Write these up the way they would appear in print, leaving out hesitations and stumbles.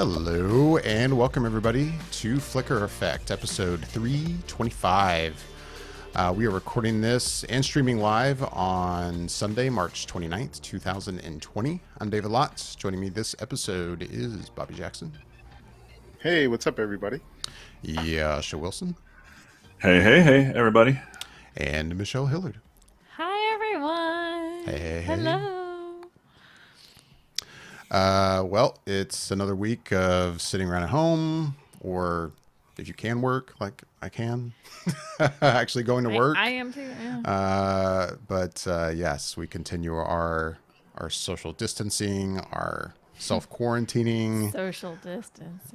Hello and welcome everybody to Flicker Effect, episode 325. We are recording this and streaming live on Sunday, March 29th, 2020. I'm David Lotz. Joining me this episode is Bobby Jackson. Hey, what's up, everybody? Yasha Wilson. Hey, everybody. And Michelle Hillard. Hi, everyone. Hey. Hello. Well, it's another week of sitting around at home, or if you can work, like I can, actually going to work. I am too. Yeah. But yes, we continue our social distancing, our self-quarantining,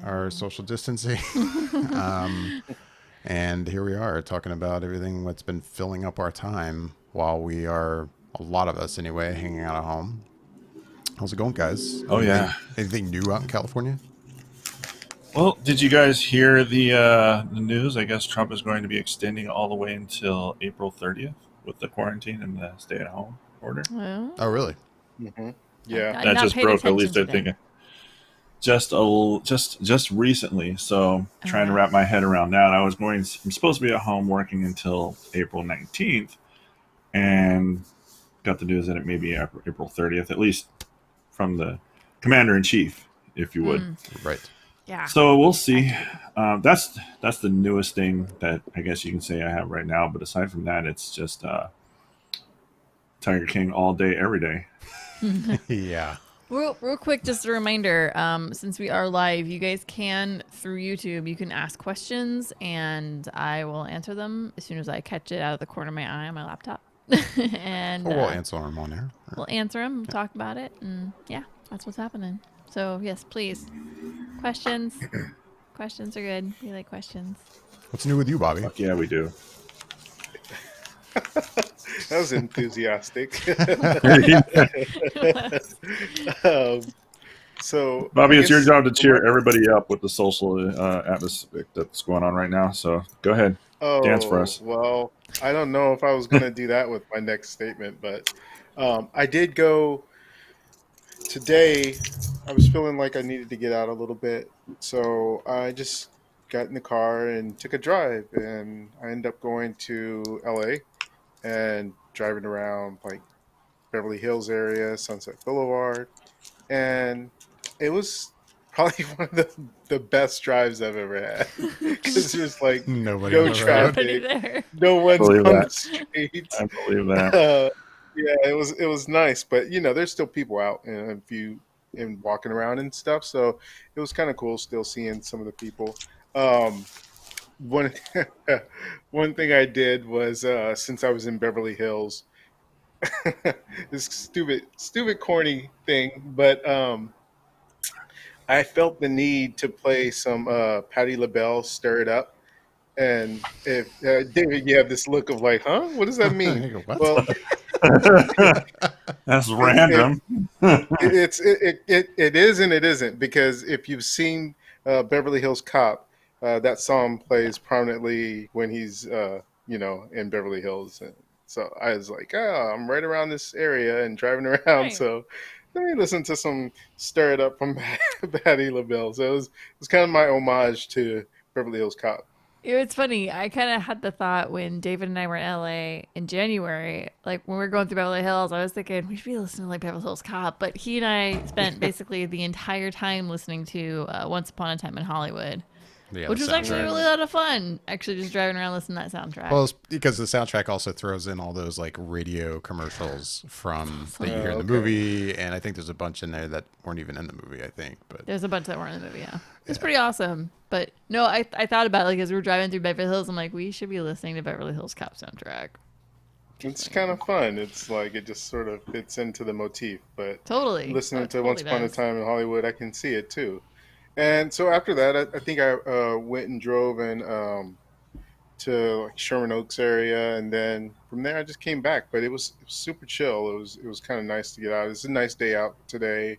our social distancing. And here we are talking about everything that's been filling up our time while we are, a lot of us anyway, hanging out at home. How's it going, guys? Oh, yeah. Anything new out in California? Well, did you guys hear the news? I guess Trump is going to be extending all the way until April 30th with the quarantine and the stay-at-home order. Well, Oh, really? Mm-hmm. Yeah. I've That not just paid broke, at attention least I today. think, just recently. So trying to wow. wrap my head around that. I'm supposed to be at home working until April 19th, and got the news that it may be April 30th, at least from the commander-in-chief, if you would. Right. Yeah. So we'll see. That's the newest thing that I guess you can say I have right now. But aside from that, it's just Tiger King all day, every day. Yeah. Real quick, just a reminder, since we are live, you guys can, through YouTube, you can ask questions, and I will answer them as soon as I catch it out of the corner of my eye on my laptop. And Or we'll answer them on air. we'll answer them, talk about it, and yeah, that's what's happening. So, yes, please. Questions. Questions are good. We like questions. What's new with you, Bobby? Fuck yeah, we do. That was enthusiastic. So, Bobby, I it's your guess job to cheer everybody up with the social atmosphere that's going on right now. So go ahead, dance for us. Well, I don't know if I was going to do that with my next statement, but I did go today. I was feeling like I needed to get out a little bit, so I just got in the car and took a drive, and I ended up going to LA and driving around like Beverly Hills area, Sunset Boulevard, and it was probably one of the best drives I've ever had because there's like Nobody no on the road. traffic, Nobody there. no one's Believe on that. the street. I believe that. Yeah, it was nice, but there's still people out and walking around and stuff, so it was kind of cool still seeing some of the people. Um, one one thing I did was since I was in Beverly Hills, this stupid corny thing, but I felt the need to play some Patti LaBelle "Stir It Up." And if David, you have this look of like, huh? What does that mean? You go, what? Well, That's it, random. it is and it isn't, because if you've seen Beverly Hills Cop, that song plays prominently when he's in Beverly Hills. And so I was like, oh, I'm right around this area and driving around, Right. so let me listen to some "Stir It Up" from Patti LaBelle. So it was kind of my homage to Beverly Hills Cop. It's funny. I kind of had the thought when David and I were in LA in January, like when we were going through Beverly Hills, I was thinking we should be listening to like Beverly Hills Cop. But he and I spent basically the entire time listening to Once Upon a Time in Hollywood, Yeah, which the was actually soundtrack. really a lot of fun. Actually, just driving around listening to that soundtrack. Well, it's because the soundtrack also throws in all those like radio commercials from that you hear in the Okay. movie, and I think there's a bunch in there that weren't even in the movie. I think, but There's a bunch that weren't in the movie, yeah. It's pretty awesome. But no, I thought about it like as we were driving through Beverly Hills, I'm like, we should be listening to Beverly Hills Cop soundtrack. It's kind of fun. It's like it just sort of fits into the motif, but Totally. listening Oh, it to Once totally Upon a does. Time in Hollywood, I can see it too. And so after that, I think I went and drove to like Sherman Oaks area, and then from there I just came back. But it was super chill. It was kind of nice to get out. It's a nice day out today.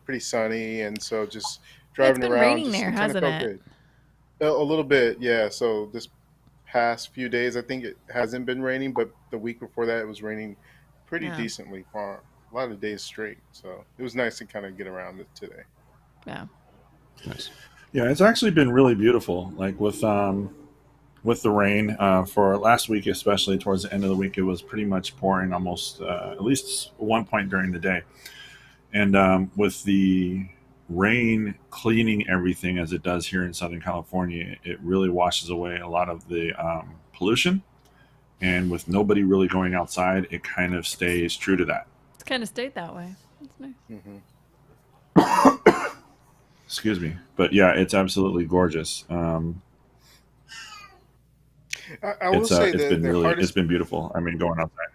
Pretty sunny, and so just Yeah, it's driving been around, raining just there, it kind of hasn't felt it? good. A little bit, yeah. So this past few days, I think it hasn't been raining, but the week before that, it was raining pretty Yeah. decently for a lot of days straight. So it was nice to kind of get around it today. Yeah. Nice. Yeah, it's actually been really beautiful. Like with the rain for last week, especially towards the end of the week, it was pretty much pouring almost at least one point during the day. And with the rain cleaning everything as it does here in Southern California, it really washes away a lot of the pollution. And with nobody really going outside, it kind of stays true to that. It's kind of stayed that way. That's nice. Mhm. Excuse me. But yeah, it's absolutely gorgeous. I will say It's that been the really, it's hardest. been beautiful. I mean, going outside.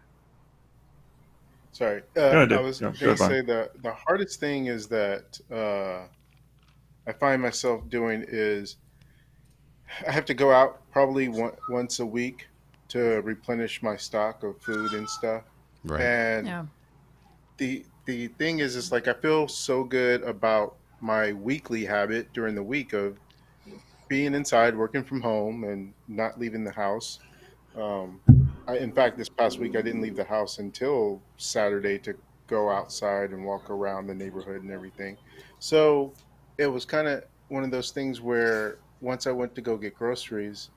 Sorry, Go ahead, I Dave. was Go going to ahead, say the hardest thing is that I find myself doing is I have to go out probably once a week to replenish my stock of food and stuff. Right. And Yeah. the thing is like I feel so good about my weekly habit during the week of being inside, working from home, and not leaving the house. Um, in fact, this past week I didn't leave the house until Saturday to go outside and walk around the neighborhood and everything. So it was kind of one of those things where once I went to go get groceries,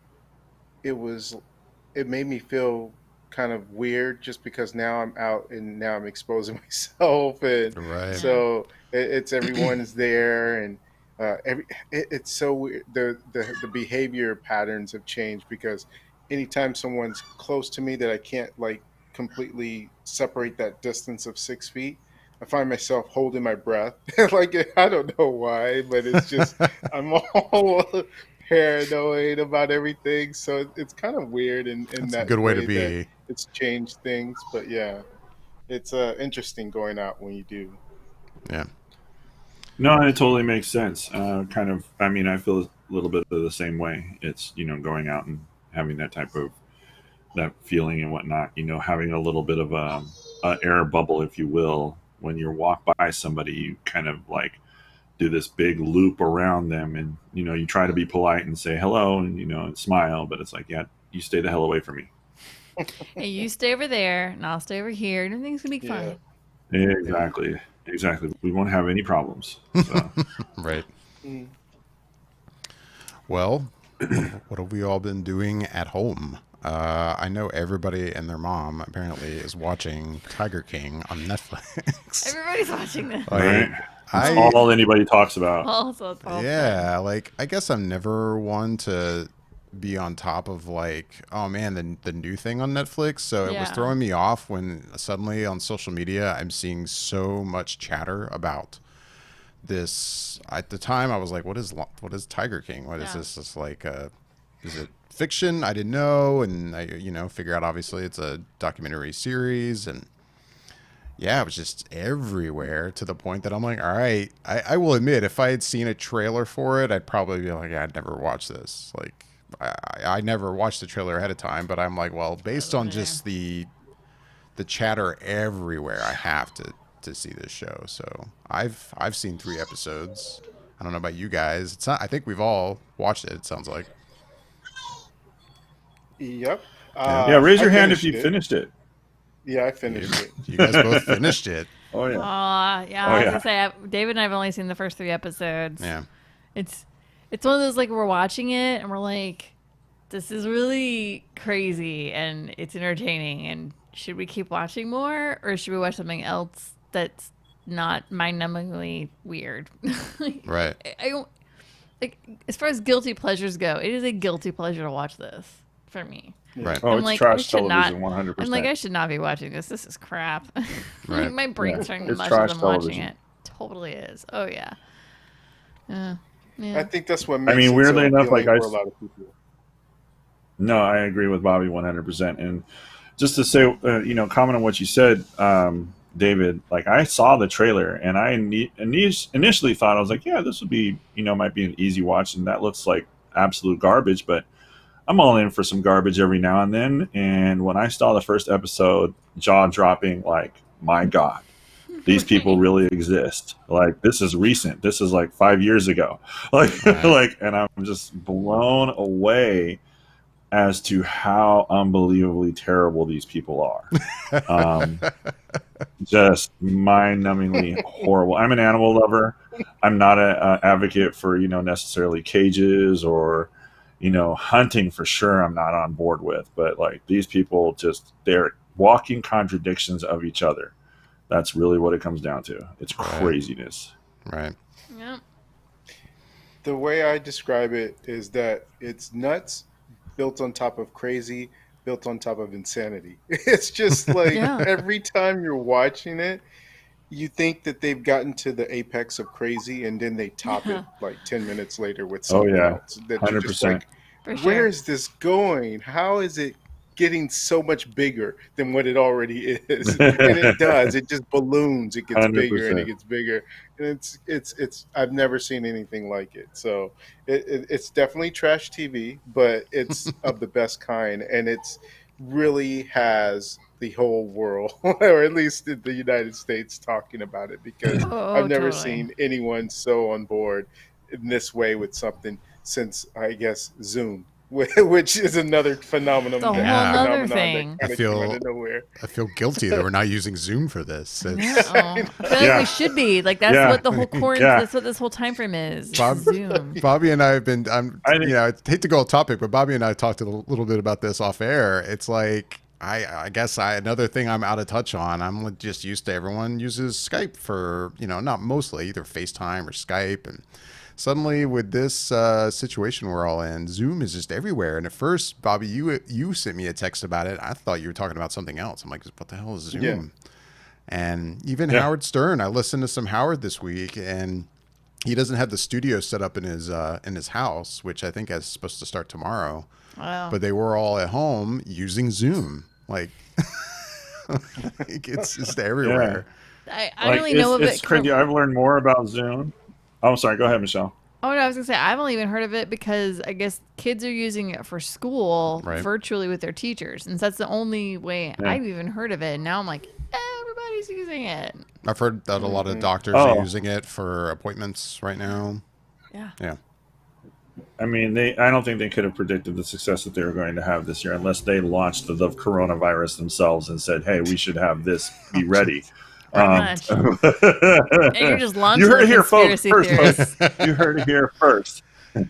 it was it made me feel kind of weird just because now I'm out and now I'm exposing myself, and Right. Yeah. so it's everyone is there, and it's so weird. The behavior patterns have changed because anytime someone's close to me that I can't like completely separate that distance of 6 feet, I find myself holding my breath. Like I don't know why, but it's just I'm all paranoid about everything. So it's kind of weird in That's a that good way to way that be. it's changed things. But yeah, it's interesting going out when you do. Yeah. No, it totally makes sense. Kind of. I mean, I feel a little bit of the same way. It's going out and having that type of that feeling and whatnot. Having a little bit of a air bubble, if you will, when you walk by somebody, you kind of like do this big loop around them, and you try to be polite and say hello and and smile, but it's like, yeah, you stay the hell away from me. Hey, you stay over there, and I'll stay over here, and everything's gonna be Yeah. fine. Exactly. We won't have any problems. So. Right. Mm. Well, what have we all been doing at home? I know everybody and their mom apparently is watching Tiger King on Netflix. Everybody's watching this. Like, Right? That's I all anybody talks about. Also, it's all fun. yeah, like I guess I'm never one to be on top of like, oh man, the new thing on Netflix. So it was Yeah. throwing me off when suddenly on social media I'm seeing so much chatter about this. At the time I was like, what is Tiger King? What is Yeah. this? It's like is it fiction? I didn't know, and I figure out obviously it's a documentary series, and yeah, it was just everywhere to the point that I'm like, all right, I will admit, if I had seen a trailer for it, I'd probably be like, yeah, I'd never watch this. Like, I never watched the trailer ahead of time, but I'm like, well, based on just the chatter everywhere, I have to see this show. So I've seen 3 episodes. I don't know about you guys. It's not. I think we've all watched it. It sounds like. Yep. Yeah, raise I your hand if you it. finished it. Yeah, I finished it. You guys both finished it. Oh yeah. Yeah, Oh, I was yeah. gonna say David and I've only seen the first 3 episodes. Yeah. It's one of those like we're watching it and we're like, this is really crazy and it's entertaining, and should we keep watching more or should we watch something else that's not mind-numbingly weird? Right. I don't like, as far as guilty pleasures go, it is a guilty pleasure to watch this for me. Right. Oh, I'm it's like, trash I should not- television, 100%. I'm like, I should not be watching this. This is crap. Right. My brain's Yeah, starting to it's mush trash as I'm watching television. it. Totally is. Oh yeah. Yeah. I think that's what makes mean, it weirdly so enough, like, appealing for a lot of people. No, I agree with Bobby 100%. And just to say, comment on what you said, David, like I saw the trailer and I initially thought, I was like, yeah, this would be, might be an easy watch. And that looks like absolute garbage, but I'm all in for some garbage every now and then. And when I saw the first episode, jaw dropping, like, my God, these people really exist. Like, this is recent. This is like 5 years ago. Like, and I'm just blown away as to how unbelievably terrible these people are. just mind-numbingly horrible. I'm an animal lover. I'm not a advocate for necessarily cages or hunting for sure. I'm not on board with, but like these people they're walking contradictions of each other. That's really what it comes down to. It's Right. craziness. Right. Yep. The way I describe it is that it's nuts built on top of crazy, built on top of insanity. It's just like Yeah. every time you're watching it, you think that they've gotten to the apex of crazy and then they top it Yeah. like 10 minutes later with Oh something yeah, else that you're just 100%. like, For where sure. is this going? How is it getting so much bigger than what it already is? And it does. It just balloons. It gets bigger and it 100%. gets bigger. And it's I've never seen anything like it. So it's definitely trash TV, but it's of the best kind, and it's really has the whole world, or at least the United States, talking about it, because I've Oh, never totally. seen anyone so on board in this way with something since, I guess, Zoom, which is another It's a phenomenon whole Yeah. nother phenomenon that thing. I kind of came out feel of nowhere. I feel guilty that we're not using Zoom for this. I It's know. I feel like we Yeah, should be. Like that's yeah, what the whole quarantine. yeah. That's what this whole time frame is. Bob, Zoom. Bobby and I have been. I think I hate to go off topic, but Bobby and I talked a little bit about this off air. It's like I guess another thing I'm out of touch on. I'm just used to everyone uses Skype for not mostly either FaceTime or Skype, and suddenly with this situation we're all in, Zoom is just everywhere. And at first, Bobby, you sent me a text about it. I thought you were talking about something else. I'm like, what the hell is Yeah. Zoom? And even yeah. Howard Stern, I listened to some Howard this week, and he doesn't have the studio set up in his house, which I think is supposed to start tomorrow. Wow. But they were all at home using Zoom. Like, like it's just Yeah. everywhere. I Like only know of it's it crazy. from. I've learned more about Zoom. Oh, I'm sorry. Go ahead, Michelle. Oh no, I was gonna say I've only even heard of it because I guess kids are using it for school Right. virtually with their teachers, and so that's the only way Yeah. I've even heard of it. And now I'm like, everybody's using it. I've heard that a lot of Hmm. doctors are Oh, using it for appointments right now. Yeah. Yeah. I mean, I don't think they could have predicted the success that they were going to have this year unless they launched the coronavirus themselves and said, "Hey, we should have this be Oh, ready." jeez. Pretty Right. much. And you're just You launching heard the it here, folks. conspiracy First, folks. theorists. You heard it here first.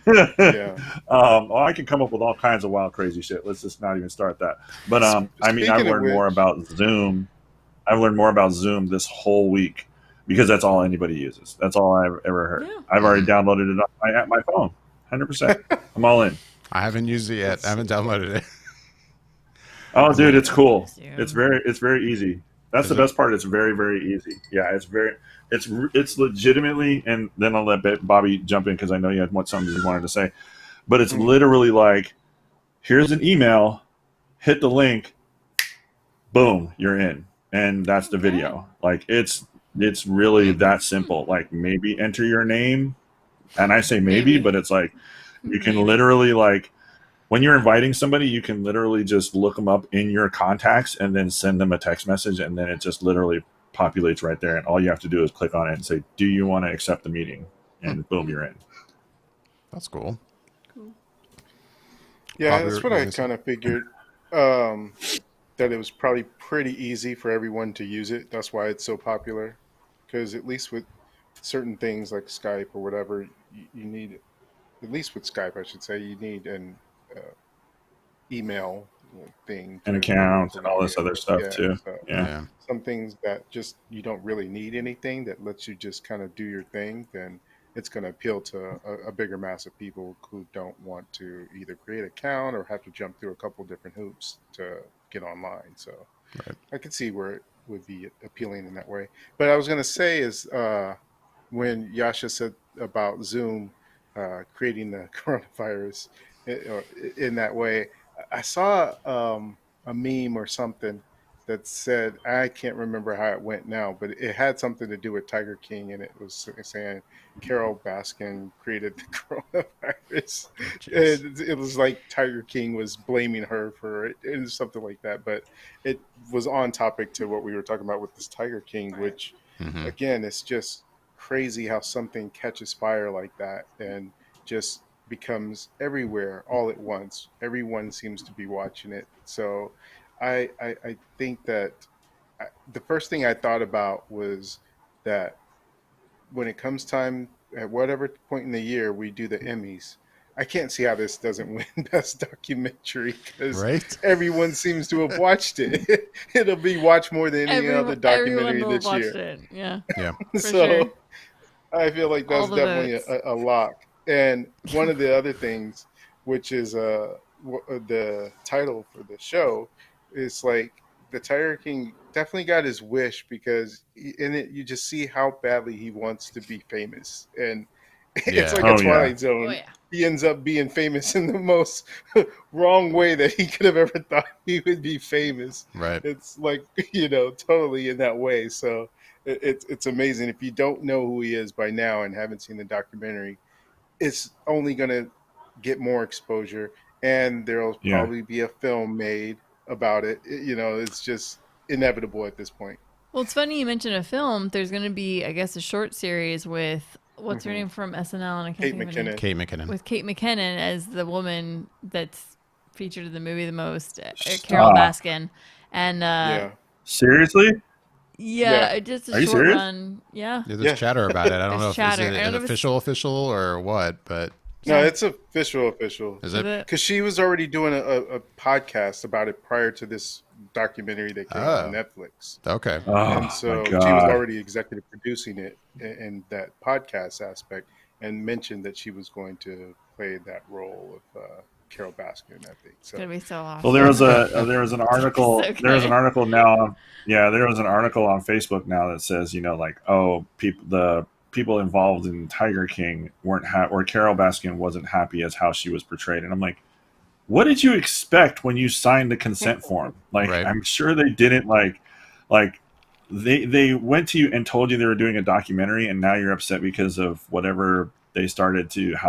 Yeah. Well, I can come up with all kinds of wild, crazy shit. Let's just not even start that. But I mean, I've Speaking of learned more which, about Zoom. I've learned more about Zoom this whole week because that's all anybody uses. That's all I've ever heard. Yeah. I've already Mhm. downloaded it on my phone. 100%. I'm all in. I haven't used it yet. I haven't downloaded it. Oh, Is it? dude, it's cool. Zoom. It's very easy. That's Is the it? best part. It's very, very easy. Yeah, it's legitimately, and then I'll let Bobby jump in because I know you had something you wanted to say. But it's mm, literally like, here's an email, hit the link, boom, you're in, and that's the Okay. video. Like it's really that simple. Like maybe enter your name, and I say maybe, Maybe. but it's like you can Maybe. literally like when you're inviting somebody, you can literally just look them up in your contacts and then send them a text message, and then it just literally populates right there. And all you have to do is click on it and say, "Do you want to accept the meeting?" Hmm. And boom, you're in. That's cool. Cool. yeah, Bobby, that's what what were you I gonna say? kind of figured. Um, that it was probably pretty easy for everyone to use it. That's why it's so popular. Because at least with certain things like Skype or whatever, you need, at least with Skype, I should say, you need an uh, email thing An to be able account to and all log this in. other stuff Yeah, too. so Yeah. Yeah. some things that just you don't really need anything that lets you just kind of do your thing, then it's going to appeal to a bigger mass of people who don't want to either create an account or have to jump through a couple different hoops to get online. So Right. I could see where it would be appealing in that way. But I was going to say is when Yasha said about Zoom creating the coronavirus in that way, I saw a meme or something that said, I can't remember how it went now, but it had something to do with Tiger King, and it was saying Carol Baskin created the coronavirus. Oh, jeez. It was like Tiger King was blaming her for it, and something like that. But it was on topic to what we were talking about with this Tiger King, which Mm-hmm. again, it's just crazy how something catches fire like that and just becomes everywhere all at once. Everyone seems to be watching it. So I think that the first thing I thought about was that when it comes time at whatever point in the year we do the Emmys, I can't see how this doesn't win Best Documentary because Right? everyone seems to have watched it. It'll be watched more than any other documentary everyone will this watch year. it. Yeah, Yeah. for So sure. I feel like All that's the definitely votes. a lock. And one of the other things, which is the title for the show, is like the Tiger King definitely got his wish because in it you just see how badly he wants to be famous, and it's Yeah. like Oh, a yeah. Twilight Zone. Oh yeah. He ends up being famous in the most wrong way that he could have ever thought he would be famous. Right. It's like totally in that way. So it's amazing. If you don't know who he is by now and haven't seen the documentary, it's only going to get more exposure, and there'll Yeah. probably be a film made about it. It's just inevitable at this point. Well, it's funny you mentioned a film. There's going to be, I guess, a short series with what's her name from SNL, and I can't Kate think of her name. McKinnon. Kate McKinnon. With Kate McKinnon as the woman that's featured in the movie the most, Carol Stop. Baskin, and Yeah. Seriously? Yeah. just Are a you short serious? run. Yeah, Yeah, there's Yeah. chatter about it. I don't There's know if chatter. is I it don't an know if it's- official or what, but No, Yeah. it's official. is Is it? it? Because she was already doing a podcast about it prior to this documentary that came out on Netflix. Okay. Oh, And so my she was God. already executive producing it in that podcast aspect, and mentioned that she was going to play that role of Carol Baskin, I think. It's gonna So be so awesome. Well, there was an article. So There was an good. article now. Yeah, there was an article on Facebook now that says, like, oh, the people involved in Tiger King weren't or Carol Baskin wasn't happy as how she was portrayed, and I'm like, what did you expect when you signed the consent form? Like, Right. I'm sure they didn't like they went to you and told you they were doing a documentary, and now you're upset because of whatever how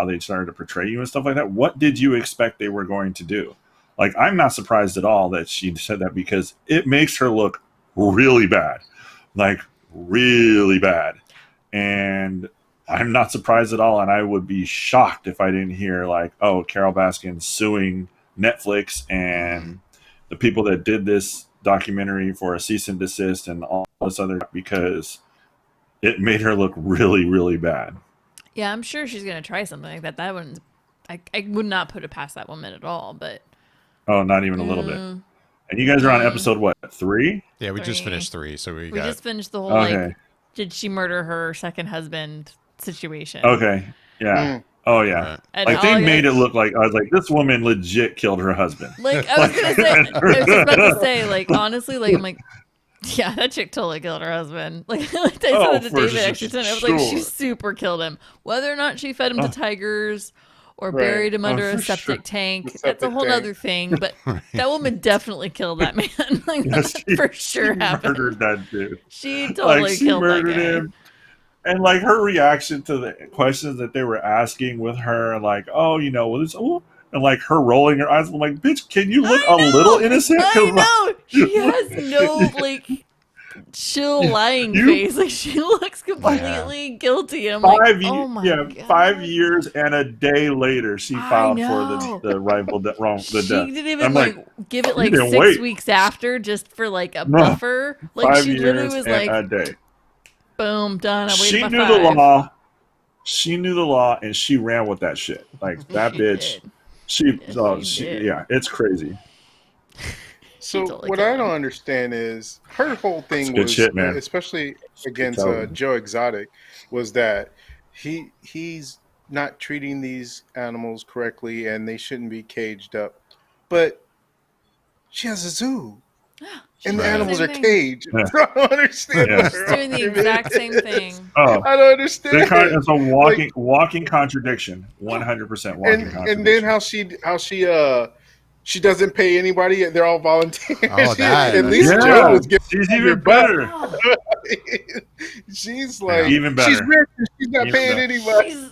they started to portray you and stuff like that. What did you expect they were going to do? Like, I'm not surprised at all that she said that because it makes her look really bad, like really bad. And I'm not surprised at all. And I would be shocked if I didn't hear like, oh, Carol Baskin suing Netflix and the people that did this documentary for a cease and desist and all this other, because it made her look really, really bad. Yeah, I'm sure she's gonna try something like that. That wouldn't. I would not put it past that woman at all. But Oh, not even a little bit. And you guys are on episode what, 3? Yeah, we just 3. finished 3, so we we got just finished the whole Okay. like, did she murder her second husband situation? Okay. Yeah. Mm. Oh yeah. Right. And Like, they all made you- it look like, I was like, this woman legit killed her husband. Like I was gonna say, I was just about to say, like honestly, like I'm like, yeah, that chick totally killed her husband. Like I said Oh, it to for David actually tonight. I was like, she sure. super killed him. Whether or not she fed him to tigers or Right. buried him under a for septic sure. tank, The that's a septic whole tank. other thing. But that woman definitely killed that man. Like Yes, that for sure she happened. murdered that dude. She totally Like, she killed that murdered guy. him. And like her reaction to the questions that they were asking with her, like, oh, well, and like her rolling her eyes, I'm like, bitch, can you look I a know! little innocent? 'Cause, I like, know. She has no like chill lying You- face. Like she looks completely guilty. I'm like, oh my god. 5 years and a day later, she I filed know. for the rightful the She death. didn't even I'm like, like, give it you like didn't 6 wait. weeks after just for like a No. buffer. Like 5 she literally years was and like, a day. boom, done. I waited She my knew 5. the law. She knew the law, and she ran with that shit. Like that She bitch. did. She, she did. yeah, it's crazy. So totally what killed I him. don't understand is her whole thing good was, shit, man. especially against television. Joe Exotic, was that he's not treating these animals correctly and they shouldn't be caged up. But she has a zoo and the Right. animals are Same thing. caged. Yeah. So I don't understand. Yeah. what She's her doing the argument exact same is. thing. Oh, I don't understand. it's a walking contradiction. 100% walking contradiction. And then how she doesn't pay anybody. They're all volunteers. Oh, that. At least Yeah. Joe was giving She's her even butt. better. She's like, Even better. she's rich and she's not Even paying better. anybody.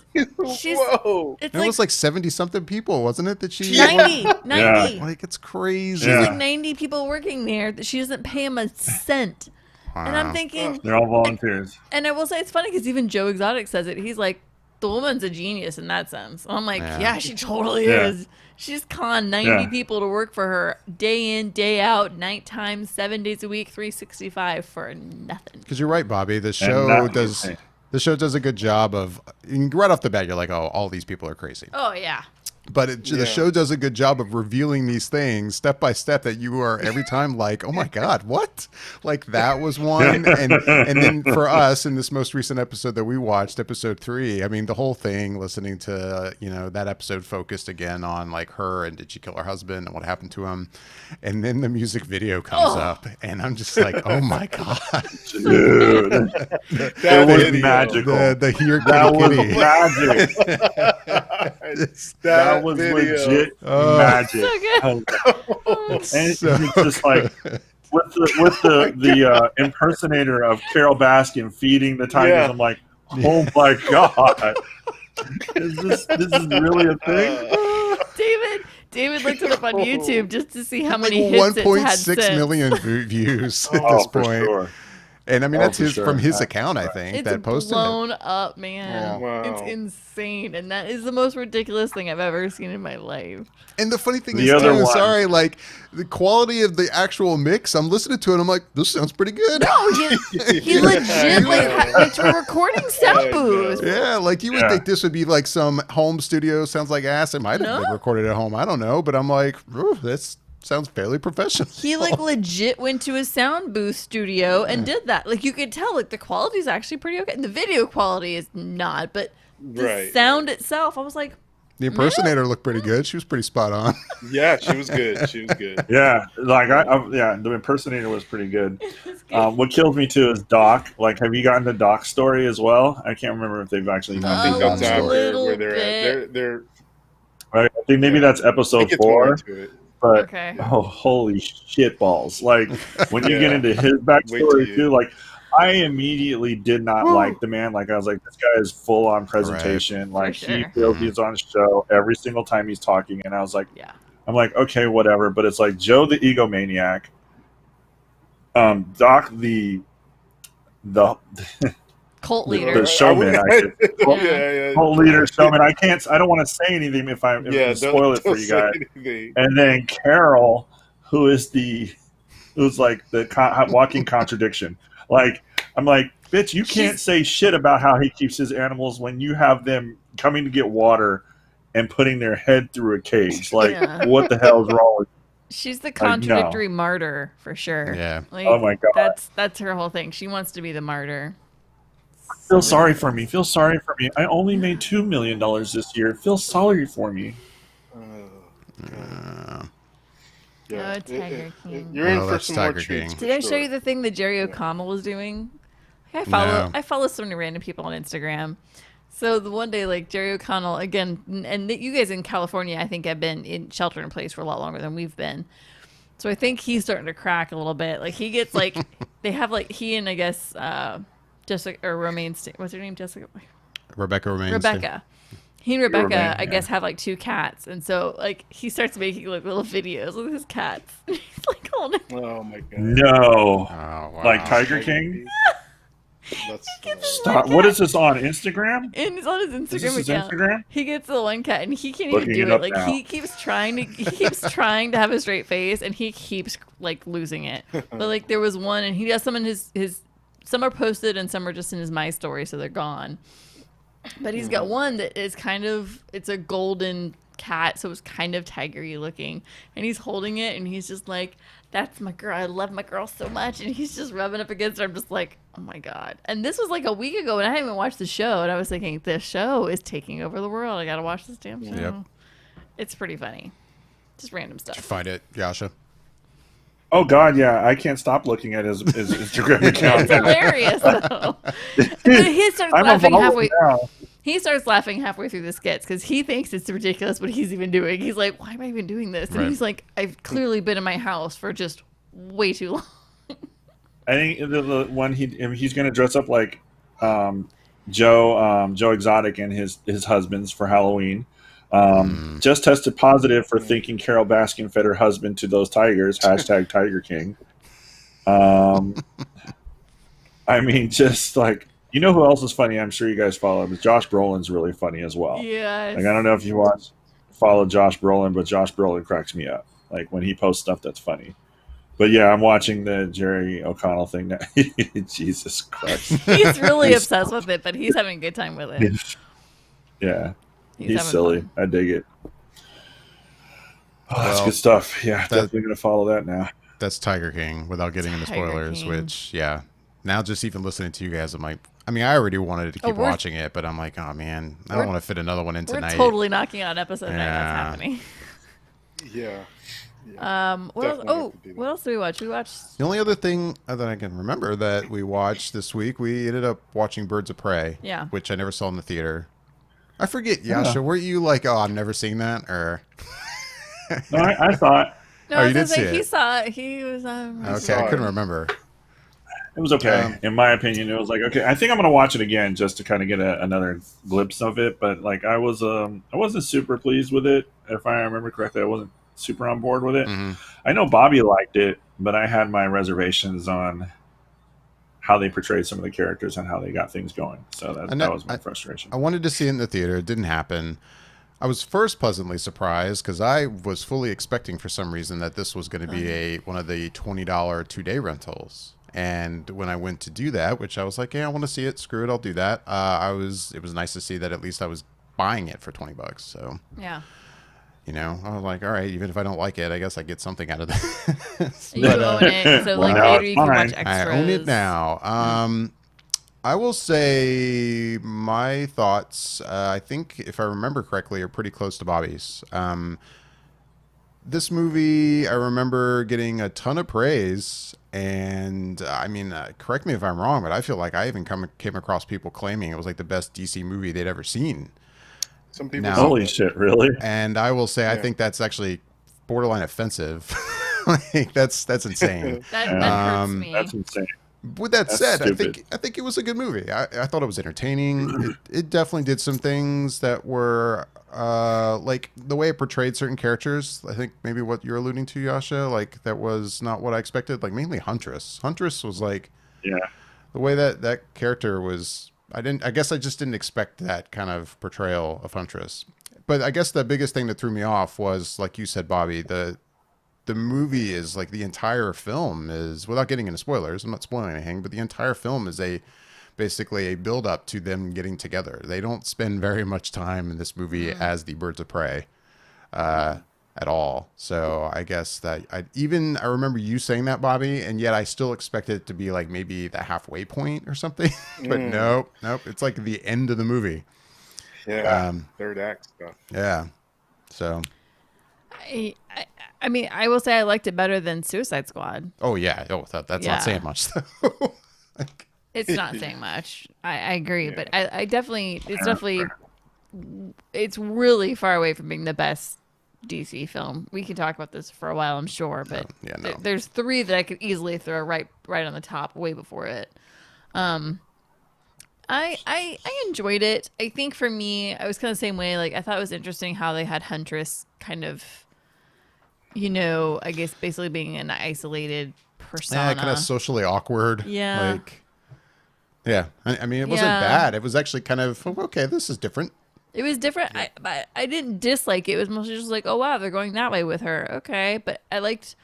She's Whoa. it's It was like 70 something people, wasn't it? That she 90. 90. Like it's crazy. Yeah. There's like 90 people working there that she doesn't pay him a cent. And I'm Wow. thinking, They're all volunteers. and I will say it's funny because even Joe Exotic says it. He's like, the woman's a genius in that sense. I'm like, Yeah. yeah, she totally Yeah. is. She's conned 90 Yeah. people to work for her day in, day out, nighttime, 7 days a week, 365 for nothing. Because you're right, Bobby. The And show that- does a good job of right off the bat. You're like, oh, all these people are crazy. Oh, yeah. But Yeah. the show does a good job of revealing these things step by step that you are every time like, oh my God, what? Like that was one. And then for us in this most recent episode that we watched, episode 3, I mean, the whole thing, listening to, that episode focused again on like her and did she kill her husband and what happened to him. And then the music video comes up and I'm just like, oh my God. Dude, That it was video. magical. The Here That was Kitty Kitty. magic. That was video. legit Oh. magic. So good. I was like- and So it's just like with the impersonator of Carol Baskin feeding the tigers. Yeah. I'm like, oh my God, is this really a thing? David looked it up on YouTube just to see how many like hits it's had 1.6 since. million views at Oh, this for point. sure. And I mean, Oh, that's for his sure. from his account, I think, It's that posted it. blown up, man. Yeah. Wow. It's insane, and that is the most ridiculous thing I've ever seen in my life. And the funny thing The is, other too, one- sorry, like the quality of the actual mix, I'm listening to it, I'm like, this sounds pretty good. No, he legit like we're recording sound I know. booths. Yeah, like you would Yeah. think this would be like some home studio, sounds like ass. It might have been No. recorded at home. I don't know, but I'm like, ooh, this sounds fairly professional. He like legit went to a sound booth studio and did that. Like you could tell, like the quality is actually pretty okay. And the video quality is not, but the Right. sound itself, I was like, The impersonator looked pretty good. She was pretty spot on. Yeah, she was good. She was good. Yeah, like the impersonator was pretty good. it's good. What kills me too is Doc. Like, have you gotten the Doc story as well? I can't remember if they've actually I done think the that's Doc a after story. little where they're at. bit. They're Right? I think maybe Yeah. that's I episode think it's more 4. into it. But Okay. oh, holy shit balls! Like when you get Yeah. into his Wait till backstory you- too, like I immediately did not like the man. Like I was like, this guy is full on presentation. Like he sure. feels he's on show every single time he's talking, and I was like, Yeah. I'm like, okay, whatever. But it's like Joe the egomaniac, Doc the Cult The leader. showman, I should- yeah. whole leader showman. I don't want to say anything if I Yeah, spoil it for don't you say guys. anything. And then Carol, who's like the walking contradiction. Like I'm like, bitch, you can't She's- say shit about how he keeps his animals when you have them coming to get water and putting their head through a cage. Like, Yeah. what the hell is wrong with She's the no. contradictory martyr for sure. Yeah. Like, Oh my God. That's her whole thing. She wants to be the martyr. Feel sorry for me. Feel sorry for me. I only made $2 million this year. Feel sorry for me. Oh, Uh, yeah. Oh, Tiger King. You're in Well, for that's some more Tiger treats. King. for Did I show sure. you the thing that Jerry O'Connell was doing? No. I follow so many random people on Instagram. So the one day, like Jerry O'Connell again, and you guys in California, I think have been in shelter in place for a lot longer than we've been. So I think he's starting to crack a little bit. Like he gets like they have like he and I guess Jessica or Romaine. What's her name? Jessica. Rebecca remains. Rebecca. He and Rebecca, Romaine, I yeah. guess, have like 2 cats, and so like he starts making like little videos with his cats. He's like holding. Oh my god. No. Oh, wow. Like Tiger King? That's Stop. What is this on Instagram? And it's on his Is Instagram this his account. Instagram? He gets the one cat, and he can't Looking even it do it. up Like now. he keeps trying to have a straight face, and he keeps like losing it. But like there was one, and he has some in his some are posted, and some are just in his My Story, so they're gone. But he's got one that is it's a golden cat, so it's kind of tigery looking, and he's holding it, and he's just like, that's my girl, I love my girl so much, and he's just rubbing up against her. I'm just like, oh my god. And this was like a week ago, and I hadn't even watched the show, and I was thinking, this show is taking over the world, I gotta watch this damn show. Yep. It's pretty funny, just random Did you stuff. find it, Yasha? Oh God, yeah. I can't stop looking at his Instagram It's account. hilarious though. And then he starts I'm a laughing follower halfway. now. He starts laughing halfway through the skits because he thinks it's ridiculous what he's even doing. He's like, why am I even doing this? And Right. he's like, I've clearly been in my house for just way too long. I think the one he's going to dress up like Joe Exotic and his husbands for Halloween. Just tested positive for thinking Carol Baskin fed her husband to those tigers. Hashtag Tiger King. I mean, just like You know who else is funny? I'm sure you guys follow him. Josh Brolin's really funny as well. Yes. Like I don't know if you follow Josh Brolin, but Josh Brolin cracks me up. Like when he posts stuff that's funny. But yeah, I'm watching the Jerry O'Connell thing now. Jesus Christ. He's really obsessed with it, but he's having a good time with it. Yeah. He's having silly. fun. I dig it. Oh, that's Well, good stuff. Yeah, definitely going to follow that now. That's Tiger King without getting into Tiger spoilers, King. which, yeah. Now just even listening to you guys, I'm like, I mean, I already wanted to keep we're- watching it, but I'm like, oh man, I don't We're- want to fit another one in We're tonight. totally knocking out episode 9. Yeah. That's happening. Yeah. What else? Definitely Oh, have to do that. what else did we watch? We watched. The only other thing that I can remember that we watched this week, we ended up watching Birds of Prey, Yeah. which I never saw in the theater. I forget, Yasha, were you like, oh, I've never seen that? Or No, I thought No, Oh, I you was did gonna say, see he it. saw it. He was okay, I Sorry. couldn't remember. it was okay. Um, In my opinion, it was like, okay, I think I'm going to watch it again just to kind of get another glimpse of it. But like I wasn't super pleased with it. If I remember correctly, I wasn't super on board with it. Mhm. I know Bobby liked it, but I had my reservations on how they portrayed some of the characters and how they got things going. So And that was my frustration. I wanted to see it in the theater. It didn't happen. I was first pleasantly surprised because I was fully expecting for some reason that this was going to be one of the $20 2-day rentals. And when I went to do that, which I was like, yeah, I want to see it. Screw it, I'll do that. It was nice to see that at least I was buying it for $20. So, yeah. you know, I was like, all right, even if I don't like it, I guess I get something out of this. You own it, so Well, like now later it's you can watch mine. extras. I own it now. I will say my thoughts, I think, if I remember correctly, are pretty close to Bobby's. This movie, I remember getting a ton of praise. And I mean, correct me if I'm wrong, but I feel like I even came across people claiming it was like the best DC movie they'd ever seen. Some people Now- say Holy that. shit, really? And I will say, I Yeah. think that's actually borderline offensive. Like that's insane. That hurts Um, me. That's insane. With that That's said, stupid. I think it was a good movie. I thought it was entertaining. It definitely did some things that were like the way it portrayed certain characters. I think maybe what you're alluding to, Yasha, like that was not what I expected. Like mainly Huntress. Huntress was like Yeah. the way that character was. I guess I just didn't expect that kind of portrayal of Huntress. But I guess the biggest thing that threw me off was, like you said, Bobby, the movie is like the entire film is, without getting into spoilers, I'm not spoiling anything, but the entire film is basically a build up to them getting together. They don't spend very much time in this movie as the Birds of Prey at all. So I guess that I remember you saying that, Bobby, and yet I still expected it to be like maybe the halfway point or something. But nope, it's like the end of the movie. Yeah. Third act stuff. Yeah. So, I mean, I will say I liked it better than Suicide Squad. oh yeah. Oh, that's Yeah. not saying much though. Like, It's not saying much. I agree, but I definitely, it's really far away from being the best DC film. We could talk about this for a while, I'm sure, but yeah, no. there's 3 that I could easily throw right on the top, way before it. I enjoyed it. I think for me, I was kind of the same way. Like I thought it was interesting how they had Huntress kind of, I guess basically being an isolated persona. yeah, kind of socially awkward. Yeah. Like, yeah. I mean, it wasn't Yeah. bad. It was actually kind of, okay, this is different. It was different. I didn't dislike it. It was mostly just like, oh wow, they're going that way with her. Okay, but I liked.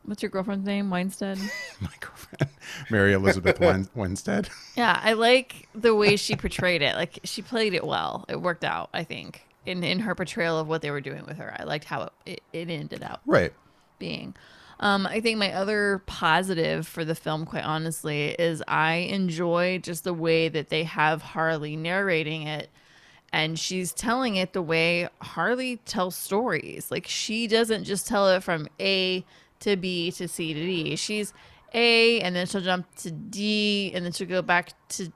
What's your girlfriend's name? Weinstead. My girlfriend, Mary Elizabeth Winstead. Yeah, I like the way she portrayed it. Like she played it well. It worked out, I think, in her portrayal of what they were doing with her. I liked how it ended out Right. being. I think my other positive for the film, quite honestly, is I enjoy just the way that they have Harley narrating it. And she's telling it the way Harley tells stories. Like she doesn't just tell it from A to B to C to D. She's A, and then she'll jump to D, and then she'll go back to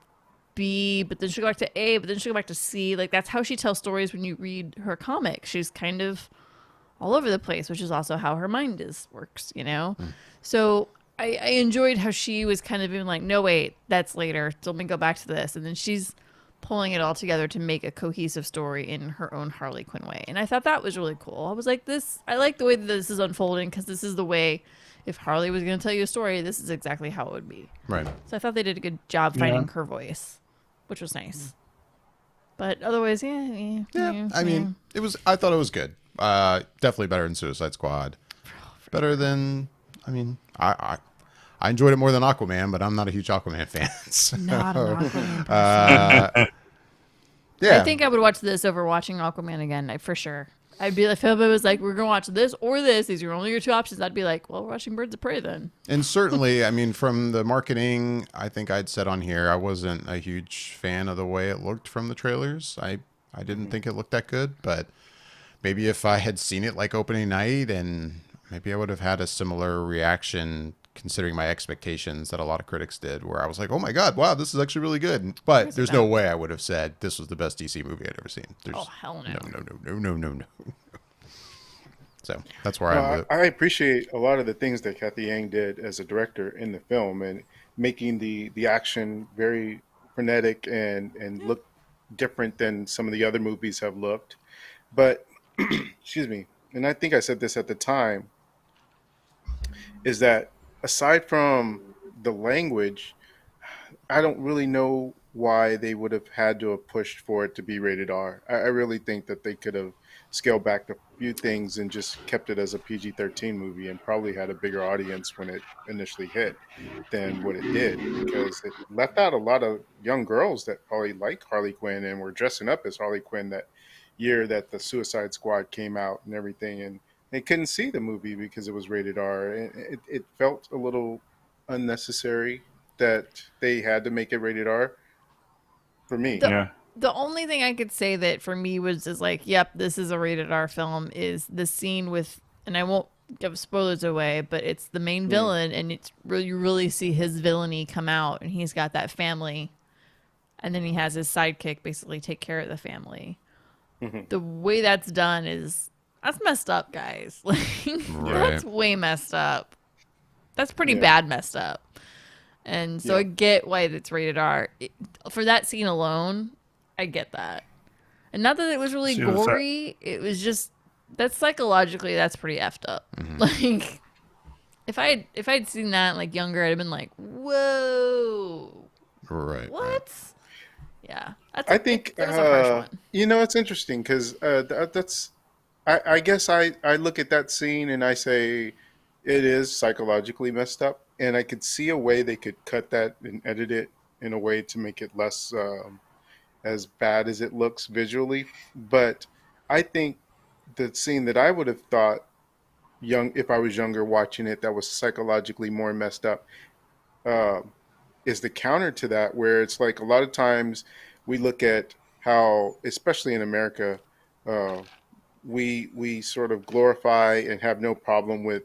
B, but then she'll go back to A, but then she'll go back to C. Like that's how she tells stories when you read her comic. She's kind of all over the place, which is also how her mind works. So I enjoyed how she was kind of being like, no, wait, that's later. So let me go back to this. And then she's pulling it all together to make a cohesive story in her own Harley Quinn way. And I thought that was really cool. I was like, I like the way that this is unfolding because this is the way, if Harley was going to tell you a story, this is exactly how it would be. Right. So I thought they did a good job finding her voice, which was nice. But otherwise, yeah. I mean, I thought it was good. Definitely better than Suicide Squad. Better than, I mean, I enjoyed it more than Aquaman, but I'm not a huge Aquaman fan. So, Not an Aquaman person. yeah. I think I would watch this over watching Aquaman again, for sure. I'd be like, if it was like, we're going to watch this or this, these are only your two options, I'd be like, well, we're watching Birds of Prey then. And certainly, I mean, from the marketing, I think I'd said on here, I wasn't a huge fan of the way it looked from the trailers. I didn't think it looked that good, but maybe if I had seen it like opening night, and maybe I would have had a similar reaction considering my expectations that a lot of critics did, where I was like, oh my God, wow, this is actually really good. But there's no way I would have said this was the best DC movie I'd ever seen. Oh, hell no. No. So that's where I'm with it. I appreciate a lot of the things that Kathy Yang did as a director in the film, and making the action very frenetic and look different than some of the other movies have looked. But excuse me, and I think I said this at the time, is that aside from the language, I don't really know why they would have had to have pushed for it to be rated R. I really think that they could have scaled back a few things and just kept it as a PG-13 movie, and probably had a bigger audience when it initially hit than what it did, because it left out a lot of young girls that probably like Harley Quinn and were dressing up as Harley Quinn that year that the Suicide Squad came out and everything, and they couldn't see the movie because it was rated R. It felt a little unnecessary that they had to make it rated R for me. The only thing I could say that for me is like, yep, this is a rated R film, is the scene with, and I won't give spoilers away, but it's the main villain, and it's really, you really see his villainy come out, and he's got that family, and then he has his sidekick basically take care of the family. The way that's done that's messed up, guys. Like, that's way messed up. That's pretty bad messed up. And so I get why it's rated R. For that scene alone, I get that. And not that it was really gory. It was just, that's psychologically, that's pretty effed up. Like, if I'd seen that like younger, I'd have been like, whoa. Right. What? Right. Yeah. I think, that was a harsh one. it's interesting because that's, I guess I look at that scene and I say it is psychologically messed up, and I could see a way they could cut that and edit it in a way to make it less as bad as it looks visually. But I think the scene that I would have thought if I was younger watching it, that was psychologically more messed up, is the counter to that, where it's like a lot of times we look at how, especially in America, we sort of glorify and have no problem with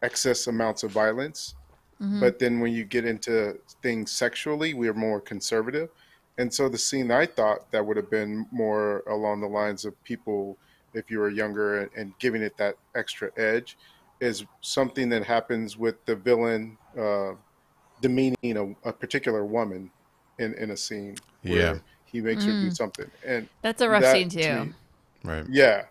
excess amounts of violence. But then when you get into things sexually, we're more conservative. And so the scene I thought that would have been more along the lines of people, if you were younger, and giving it that extra edge, is something that happens with the villain demeaning a particular woman in a scene where he makes her do something. And that's a rough scene too. Right. Yeah.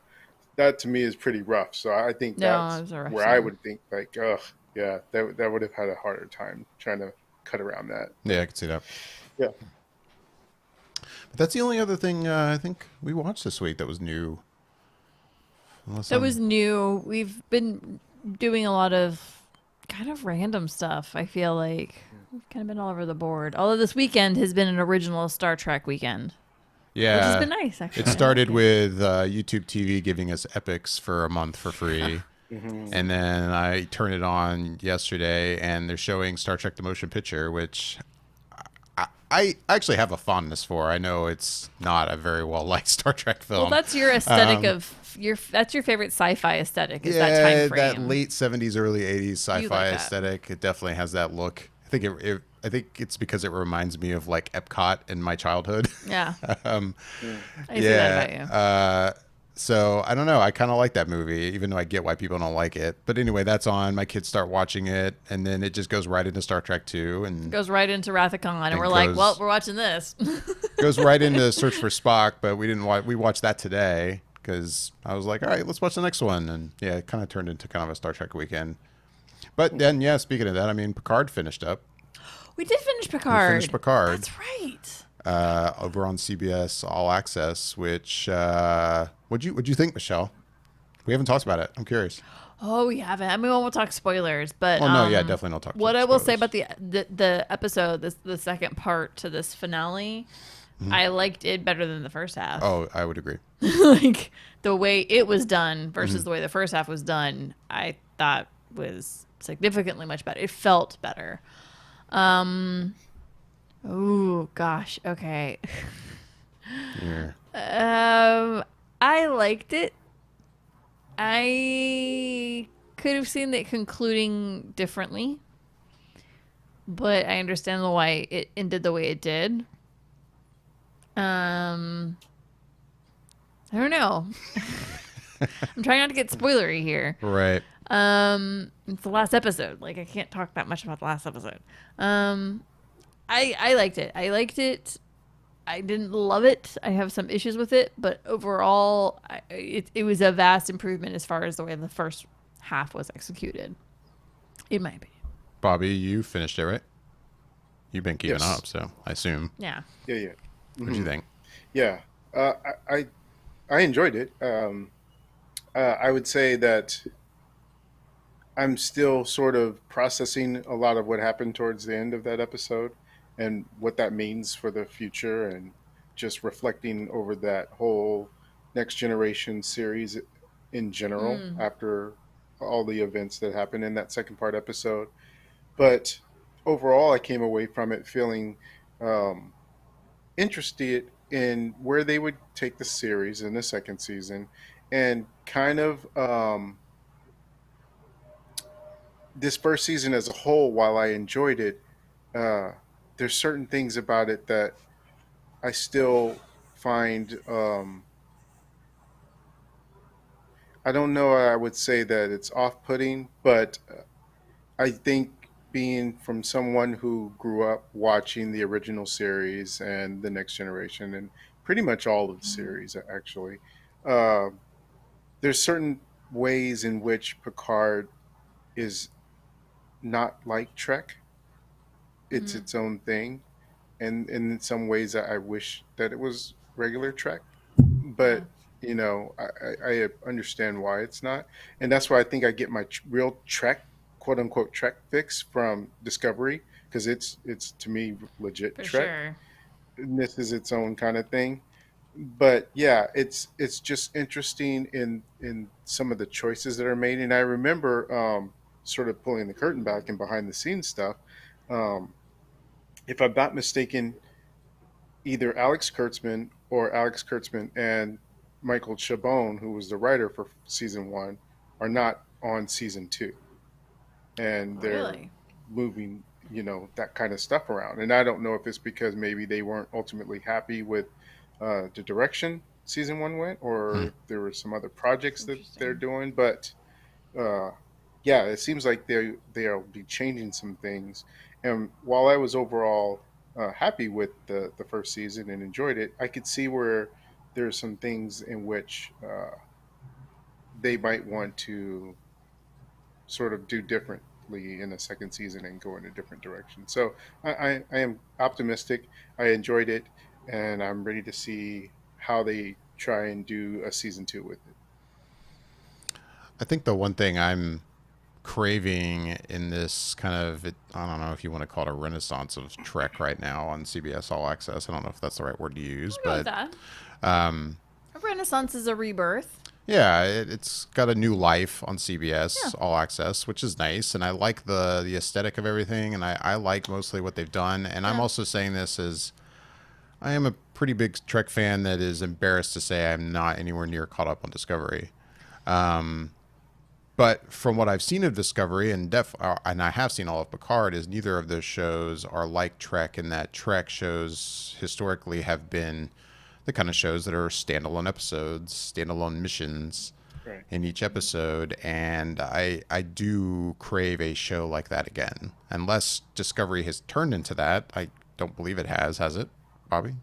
That to me is pretty rough. So I think that's it was a rough where scene. I would think like, ugh, yeah, that would have had a harder time trying to cut around that. Yeah, I can see that. Yeah. But that's the only other thing I think we watched this week that was new. That was new. We've been doing a lot of kind of random stuff. I feel like we've kind of been all over the board. Although this weekend has been an original Star Trek weekend. Yeah. Which has been nice, actually. It started with YouTube TV giving us Epics for a month for free. And then I turned it on yesterday, and they're showing Star Trek: The Motion Picture, which I actually have a fondness for. I know it's not a very well-liked Star Trek film. Well, that's your aesthetic that's your favorite sci-fi aesthetic, is that time frame. That late 70s, early 80s sci-fi that. aesthetic. It definitely has that look. I think it's because it reminds me of like Epcot in my childhood. Yeah. I see that about you. So I don't know. I kind of like that movie, even though I get why people don't like it. But anyway, that's on. My kids start watching it, and then it just goes right into Star Trek 2, and Goes right into Wrath of Khan, and It we're like, goes- well, we're watching this. goes right into Search for Spock. But we didn't watch. We watched that today because I was like, all right, let's watch the next one, and yeah, it kind of turned into kind of a Star Trek weekend. But then, yeah, speaking of that, I mean, Picard finished up. We did finish Picard. finished Picard. That's right. Over on CBS All Access, which what'd you think, Michelle? We haven't talked about it. I'm curious. Oh, we haven't. I mean, we won't talk spoilers, but Oh no, yeah, definitely not talk. what I will say spoilers. about the episode, the second part to this finale, I liked it better than the first half. Oh, I would agree. Like the way it was done versus the way the first half was done, I thought was significantly much better. It felt better. Oh gosh. Okay. Yeah. I liked it. I could have seen it concluding differently, but I understand why it ended the way it did. I don't know. I'm trying not to get spoilery here. Right. It's the last episode. Like, I can't talk that much about the last episode. I liked it. I liked it. I didn't love it. I have some issues with it, but overall, it was a vast improvement as far as the way the first half was executed, in my opinion. Bobby, you finished it, right? You've been keeping Yes. up, so I assume. Yeah. Yeah. What'd you think? Yeah, I enjoyed it. I would say that I'm still sort of processing a lot of what happened towards the end of that episode and what that means for the future, and just reflecting over that whole Next Generation series in general after all the events that happened in that second part episode. But overall, I came away from it feeling interested in where they would take the series in the second season, and kind of this first season as a whole. While I enjoyed it, there's certain things about it that I still find I don't know, I would say that it's off-putting, but I think, being from someone who grew up watching the original series and the Next Generation and pretty much all of the series actually, uh, there's certain ways in which Picard is not like Trek. It's its own thing, and in some ways I wish that it was regular Trek, but I understand why it's not, and that's why I think I get my real Trek, quote unquote Trek fix from Discovery, because it's to me legit For Trek. sure. And this is its own kind of thing. But yeah, it's just interesting in some of the choices that are made, and I remember sort of pulling the curtain back and behind the scenes stuff. Um, if I'm not mistaken, either Alex Kurtzman and Michael Chabon, who was the writer for season one, are not on season two, and they're Really? moving, that kind of stuff around. And I don't know if it's because maybe they weren't ultimately happy with the direction season one went, or if there were some other projects that they're doing. But uh, yeah, it seems like they'll be changing some things. And while I was overall happy with the first season and enjoyed it, I could see where there's some things in which they might want to sort of do differently in the second season and go in a different direction. So I am optimistic. I enjoyed it, and I'm ready to see how they try and do a season two with it. I think the one thing I'm craving in this kind of, I don't know if you want to call it a renaissance of Trek right now on CBS All Access. I don't know if that's the right word to use, I'll go with but that. A renaissance is a rebirth. yeah, it's got a new life on CBS Yeah. All Access, which is nice, and I like the aesthetic of everything, and I like mostly what they've done. And I'm Yeah. also saying this as I am a pretty big Trek fan that is embarrassed to say I'm not anywhere near caught up on Discovery. But from what I've seen of Discovery, and I have seen all of Picard, is neither of those shows are like Trek, in that Trek shows historically have been the kind of shows that are standalone episodes, standalone missions Right. in each episode, and I do crave a show like that again. Unless Discovery has turned into that, I don't believe it has it, Bobby?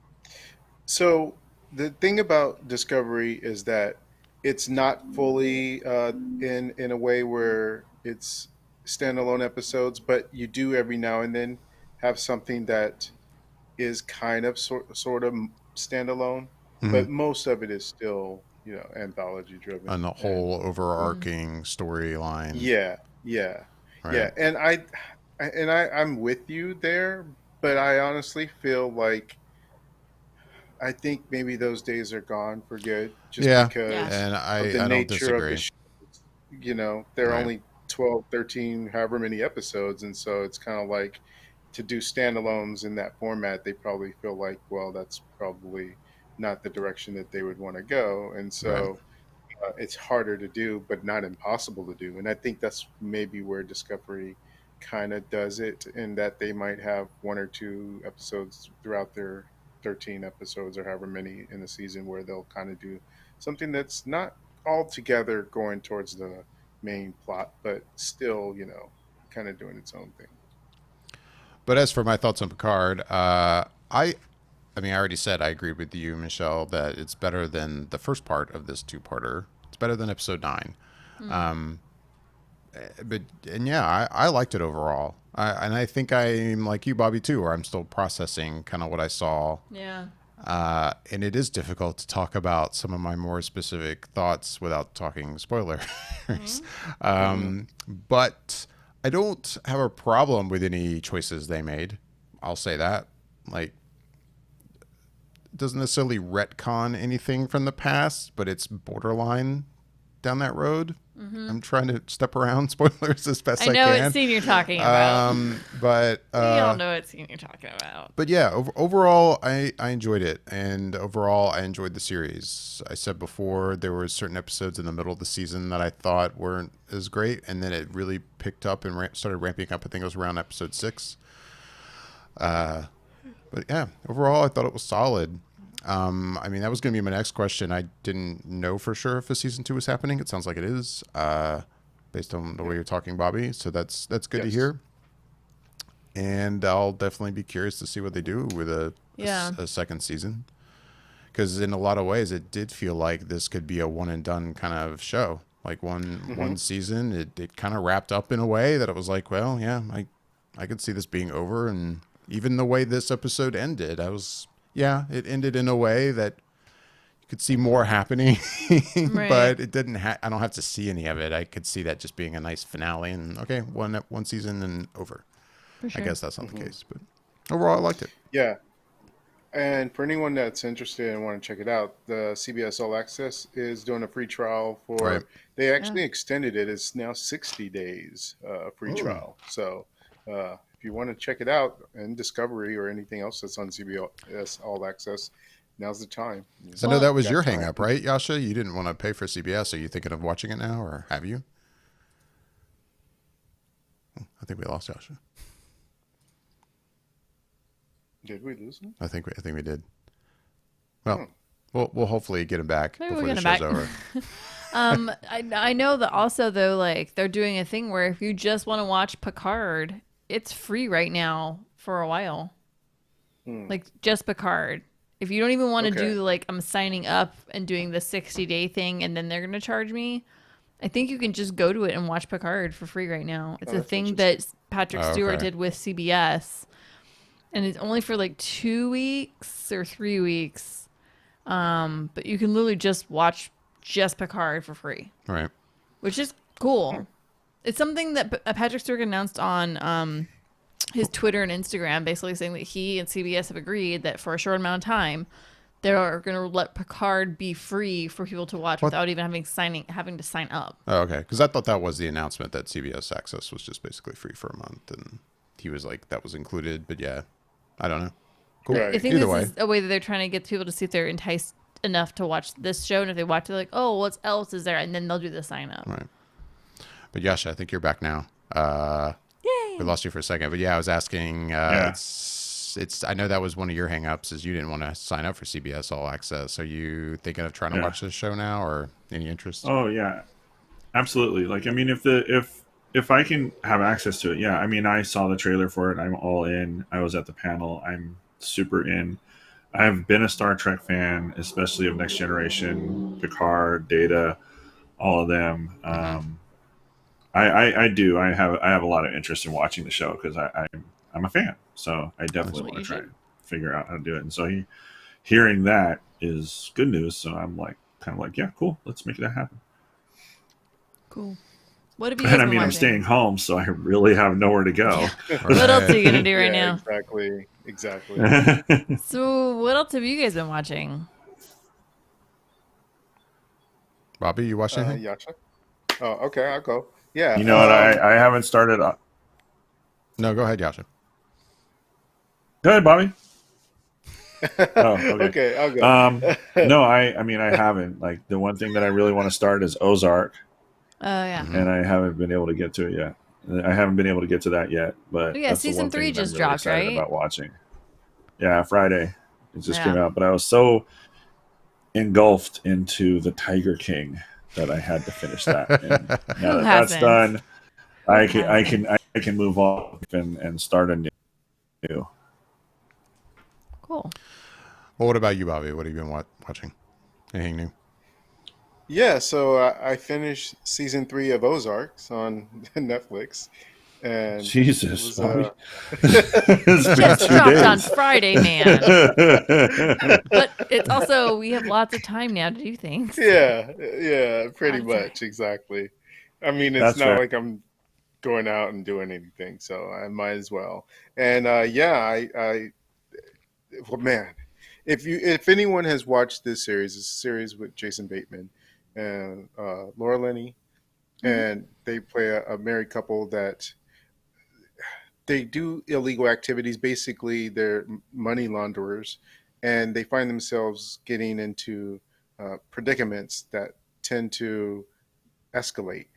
So the thing about Discovery is that it's not fully in a way where it's standalone episodes, but you do every now and then have something that is kind of sort of standalone, Mhm. but most of it is still anthology driven. On the And whole overarching storyline, yeah, yeah, right? yeah, and I'm with you there, but I honestly feel like I think maybe those days are gone for good, just Yeah, because and of the I don't nature of the disagree. show. They're Right. only 12, 13, however many episodes, and so it's kind of like to do standalones in that format, they probably feel like, well, that's probably not the direction that they would want to go, and Right. so it's harder to do, but not impossible to do. And I think that's maybe where Discovery kind of does it, in that they might have one or two episodes throughout their 13 episodes or however many in the season where they'll kind of do something that's not altogether going towards the main plot, but still, kind of doing its own thing. But as for my thoughts on Picard, I mean, I already said I agree with you, Michelle, that it's better than the first part of this two-parter. It's better than episode 9. Um, and yeah, I liked it overall. And I think I'm like you, Bobby, too, where I'm still processing kind of what I saw. Yeah. And it is difficult to talk about some of my more specific thoughts without talking spoilers. But I don't have a problem with any choices they made. I'll say that. Like, it doesn't necessarily retcon anything from the past, but it's borderline down that road. I'm trying to step around spoilers as best I I know can. what scene you're talking about. But We all know what scene you're talking about. but yeah, overall, I enjoyed it, and overall, I enjoyed the series. I said before there were certain episodes in the middle of the season that I thought weren't as great, and then it really picked up and started ramping up. I think it was around episode 6. But yeah, overall, I thought it was solid. I mean, that was going to be my next question. I didn't know for sure if a season 2 was happening. It sounds like it is, based on the way you're talking, Bobby. So that's good to Yes. hear. And I'll definitely be curious to see what they do with a second season. Because in a lot of ways, it did feel like this could be a one and done kind of show. Like one season, it kind of wrapped up in a way that it was like, well, yeah, I could see this being over. And even the way this episode ended, it ended in a way that you could see more happening, Right. but it didn't. I don't have to see any of it. I could see that just being a nice finale, and okay, one season and over. For sure. I guess that's not the case, but overall, I liked it. Yeah. And for anyone that's interested and want to check it out, the CBS All Access is doing a free trial for. Right. They actually extended it. It's now 60 days free Ooh. trial. So if you want to check it out in Discovery or anything else that's on CBS All Access, now's the time. I know that was Got your time. hang up, right, Yasha? You didn't want to pay for CBS. Are you thinking of watching it now, or have you? I think we lost Yasha. Did we lose him? I think we did. Well, we'll hopefully get him back Maybe we'll before the get show's him over. I know that also though, like they're doing a thing where if you just want to watch Picard, it's free right now for a while. Like just Picard. If you don't even want to Okay. do like I'm signing up and doing the 60-day thing and then they're gonna charge me, I think you can just go to it and watch Picard for free right now. It's a that's thing that Patrick Oh, Stewart okay. did with CBS, and it's only for like 2 weeks or 3 weeks. But you can literally just watch just Picard for free, Right. which is cool. It's something that Patrick Stewart announced on his Twitter and Instagram, basically saying that he and CBS have agreed that for a short amount of time, they are going to let Picard be free for people to watch without even having to sign up. Oh, okay. Because I thought that was the announcement that CBS Access was just basically free for a month, and he was like that was included. But yeah, I don't know. Cool. Right. I think Either this way, is a way that they're trying to get people to see if they're enticed enough to watch this show, and if they watch it, like, oh, what else is there, and then they'll do the sign up. right. But Yasha, I think you're back now. Yay! We lost you for a second, but yeah, I was asking. Yeah. it's. I know that was one of your hangups is you didn't want to sign up for CBS All Access. Are you thinking of trying to Yeah. watch this show now, or any interest? Oh yeah, absolutely. Like, I mean, if I can have access to it, yeah. I mean, I saw the trailer for it. I'm all in. I was at the panel. I'm super in. I've been a Star Trek fan, especially of Next Generation, Picard, Data, all of them. I do. I have a lot of interest in watching the show because I'm a fan. So I definitely Well, want you to try should. and figure out how to do it. And so hearing that is good news. So I'm like, kind of like, yeah, cool. Let's make that happen. Cool. What have you guys And I been mean, I'm watching? staying home, so I really have nowhere to go. What else are you gonna do right Yeah, now? exactly. So, what else have you guys been watching? Bobby, you watch anything? Yasha. Oh, okay, I'll go. Yeah. You know what? I haven't started. No, go ahead, Yasha. Go ahead, Bobby. Oh, okay. Okay, I'll go. No, I mean, I haven't. Like, the one thing that I really want to start is Ozark, Oh yeah. and I haven't been able to get to it yet. I haven't been able to get to that yet, but Oh, yeah, that's the season one 3 thing that I'm just really dropped, excited right? about watching. Yeah, Friday it just Yeah. came out, but I was so engulfed into the Tiger King that I had to finish that. And now that that's hasn't? done, I hasn't? can move on and start a new. Cool. Well, what about you, Bobby? What have you been watching? Anything new? Yeah, so I finished season 3 of Ozarks on Netflix, and Jesus, it Bobby. was It's been Just 2 dropped on days. Friday, man. But it's also we have lots of time now to do things. yeah, pretty Lots of- much exactly. I mean, it's That's not fair. like I'm going out and doing anything, so I might as well. And yeah, well, man, if anyone has watched this series, it's a series with Jason Bateman and Laura Linney, and they play a married couple that they do illegal activities. Basically, they're money launderers, and they find themselves getting into predicaments that tend to escalate,